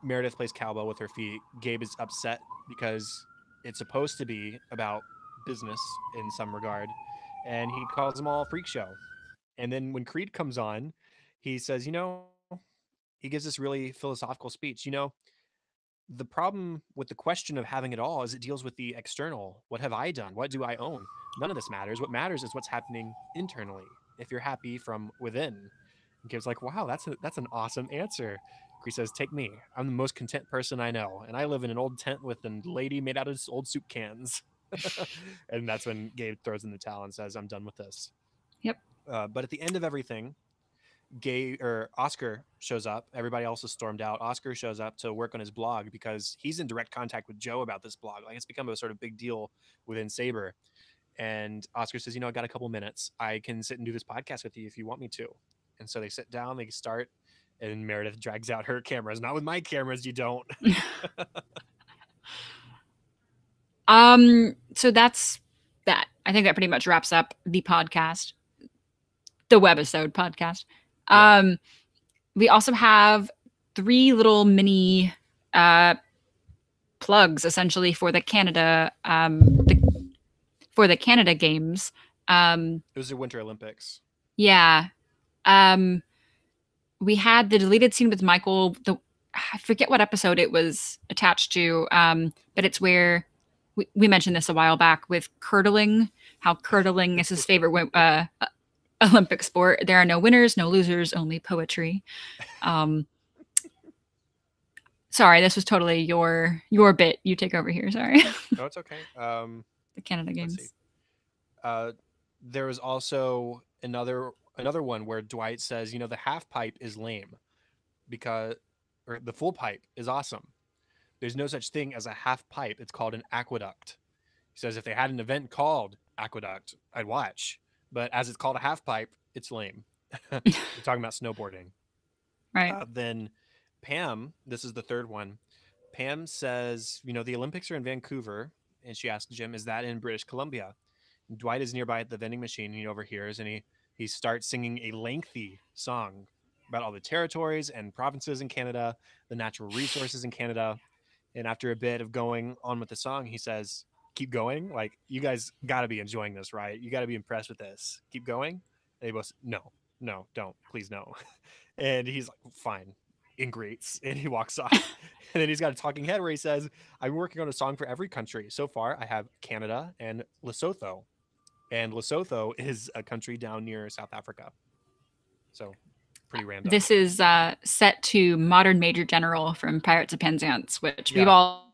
A: Meredith plays cowbell with her feet. Gabe is upset because it's supposed to be about business in some regard, and he calls them all a freak show. And then when Creed comes on, he says, he gives this really philosophical speech. The problem with the question of having it all is it deals with the external. What have I done? What do I own? None of this matters. What matters is what's happening internally. If you're happy from within. And Gabe's like, wow, that's an awesome answer. Cree says, take me. I'm the most content person I know, and I live in an old tent with a lady made out of old soup cans. And that's when Gabe throws in the towel and says, I'm done with this.
B: Yep.
A: But at the end of everything, Oscar shows up. Everybody else is stormed out. Oscar shows up to work on his blog because he's in direct contact with Joe about this blog. Like it's become a sort of big deal within Saber. And Oscar says, I got a couple minutes. I can sit and do this podcast with you if you want me to. And so they sit down, they start, and Meredith drags out her cameras. Not with my cameras, you don't.
B: So that's that. I think that pretty much wraps up the podcast, the webisode podcast.
A: Yeah.
B: We also have 3 little mini plugs essentially for the Canada for the Canada games.
A: It was the Winter Olympics.
B: Yeah. We had the deleted scene with Michael. I forget what episode it was attached to, but it's where we mentioned this a while back with curdling. How curdling is his favorite Olympic sport. There are no winners, no losers, only poetry. Sorry, this was totally your bit. You take over here. Sorry.
A: No, it's okay.
B: The Canada
A: Let's see.
B: games.
A: There was also another one where Dwight says, the half pipe is lame because, or the full pipe is awesome. There's no such thing as a half pipe. It's called an aqueduct. He says if they had an event called Aqueduct, I'd watch. But as it's called a half pipe, it's lame. They're talking about snowboarding.
B: Right.
A: Then Pam, this is the third one. Pam says, the Olympics are in Vancouver. And she asks Jim, is that in British Columbia? And Dwight is nearby at the vending machine and he overhears and he starts singing a lengthy song about all the territories and provinces in Canada, the natural resources in Canada. And after a bit of going on with the song, he says, keep going. Like, you guys got to be enjoying this, right? You got to be impressed with this. Keep going. And they both, no, don't, please, no. And he's like, fine, in greats. And he walks off. And then he's got a talking head where he says, I'm working on a song for every country. So far, I have Canada and Lesotho. And Lesotho is a country down near South Africa. So pretty random.
B: This is set to Modern Major General from Pirates of Penzance, which we've
A: Yeah.
B: all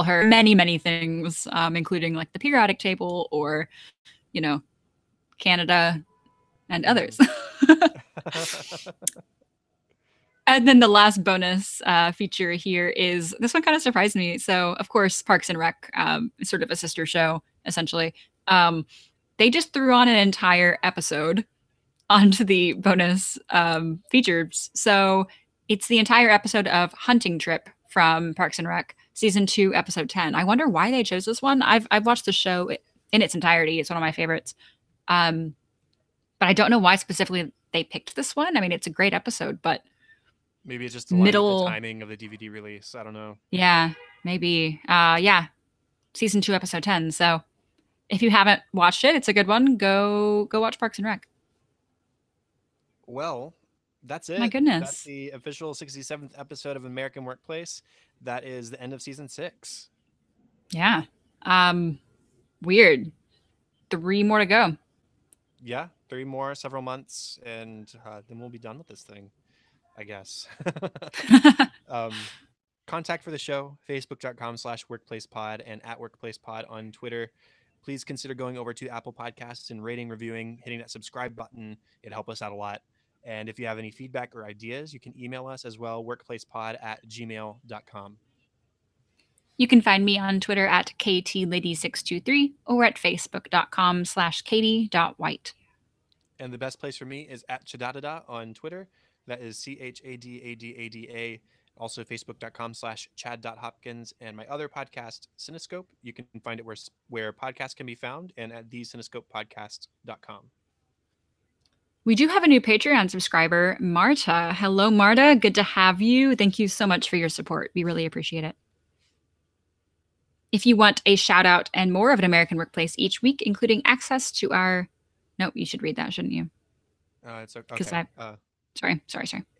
B: heard many things, including like the periodic table or, Canada and others. And then the last bonus feature here is this one kind of surprised me. So, of course, Parks and Rec is sort of a sister show, essentially. They just threw on an entire episode onto the bonus features. So it's the entire episode of Hunting Trip from Parks and Rec, season 2, episode 10. I wonder why they chose this one. I've watched the show in its entirety. It's one of my favorites. But I don't know why specifically they picked this one. I mean, it's a great episode, but
A: maybe it's just aligned with the timing of the DVD release. I don't know.
B: Yeah, maybe. Yeah, season 2, episode 10. So if you haven't watched it, it's a good one. Go watch Parks and Rec.
A: Well, that's it.
B: My goodness.
A: That's the official 67th episode of American Workplace. That is the end of season 6.
B: Yeah. Weird. 3 more to go.
A: Yeah, 3 more, several months, and then we'll be done with this thing, I guess. um, Contact for the show, facebook.com/workplacepod and at workplacepod on Twitter. Please consider going over to Apple Podcasts and rating, reviewing, hitting that subscribe button. It'd help us out a lot. And if you have any feedback or ideas, you can email us as well, workplacepod@gmail.com.
B: You can find me on Twitter at KTLady623 or at facebook.com/katie.white.
A: And the best place for me is at Chadadada on Twitter. That is CHADADADA. Also, facebook.com/chad.hopkins. And my other podcast, Cinescope, you can find it where podcasts can be found and at thecinescopepodcast.com.
B: We do have a new Patreon subscriber, Marta. Hello, Marta. Good to have you. Thank you so much for your support. We really appreciate it. If you want a shout out and more of An American Workplace each week, including access to our... No, you should read that, shouldn't you?
A: It's okay.
B: Sorry.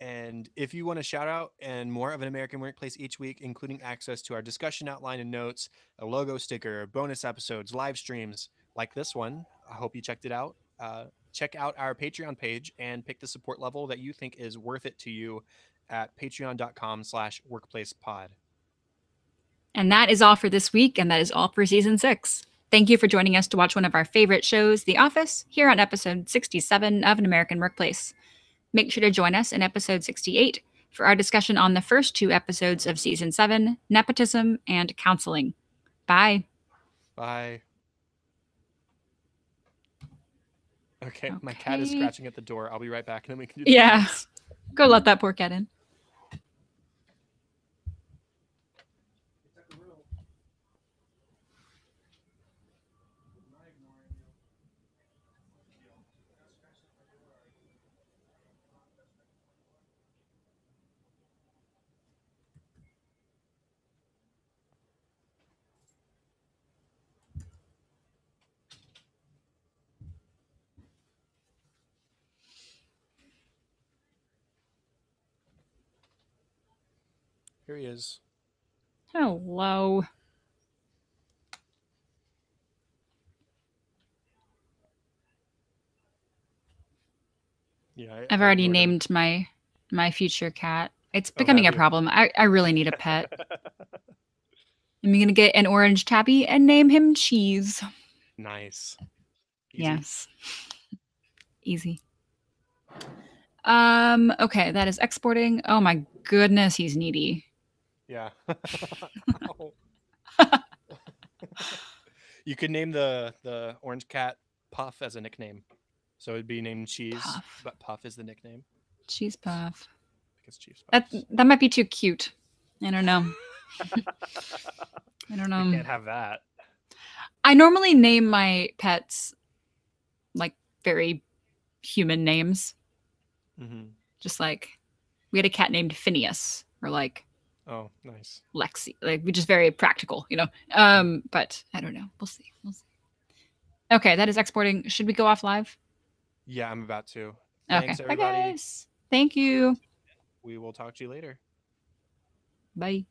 A: And if you want a shout out and more of An American Workplace each week, including access to our discussion outline and notes, a logo sticker, bonus episodes, live streams like this one, I hope you checked it out. Check out our Patreon page and pick the support level that you think is worth it to you at patreon.com/workplacepod.
B: And that is all for this week, and that is all for season 6. Thank you for joining us to watch one of our favorite shows, The Office, here on episode 67 of An American Workplace. Make sure to join us in episode 68 for our discussion on the first 2 episodes of season 7, Nepotism and Counseling. Bye.
A: Bye. Okay, my cat is scratching at the door. I'll be right back, and then we can do the credits.
B: Go let that poor cat in.
A: Here he is.
B: Hello.
A: Yeah,
B: I've already named my future cat. It's becoming a problem. I really need a pet. I'm going to get an orange tabby and name him Cheese.
A: Nice. Easy.
B: Yes. Easy. Okay, that is exporting. Oh my goodness, he's needy.
A: Yeah. You could name the orange cat Puff as a nickname. So it'd be named Cheese, Puff. But Puff is the nickname.
B: Cheese Puff.
A: Because Cheese Puff.
B: That might be too cute. I don't know.
A: You can't have that.
B: I normally name my pets like very human names.
A: Mm-hmm.
B: Just like we had a cat named Phineas, or like,
A: oh, nice,
B: Lexi. Like, we just very practical, you know. But I don't know. We'll see. Okay, that is exporting. Should we go off live?
A: Yeah, I'm about to.
B: Thanks, everybody. Bye, guys. Thank you.
A: We will talk to you later.
B: Bye.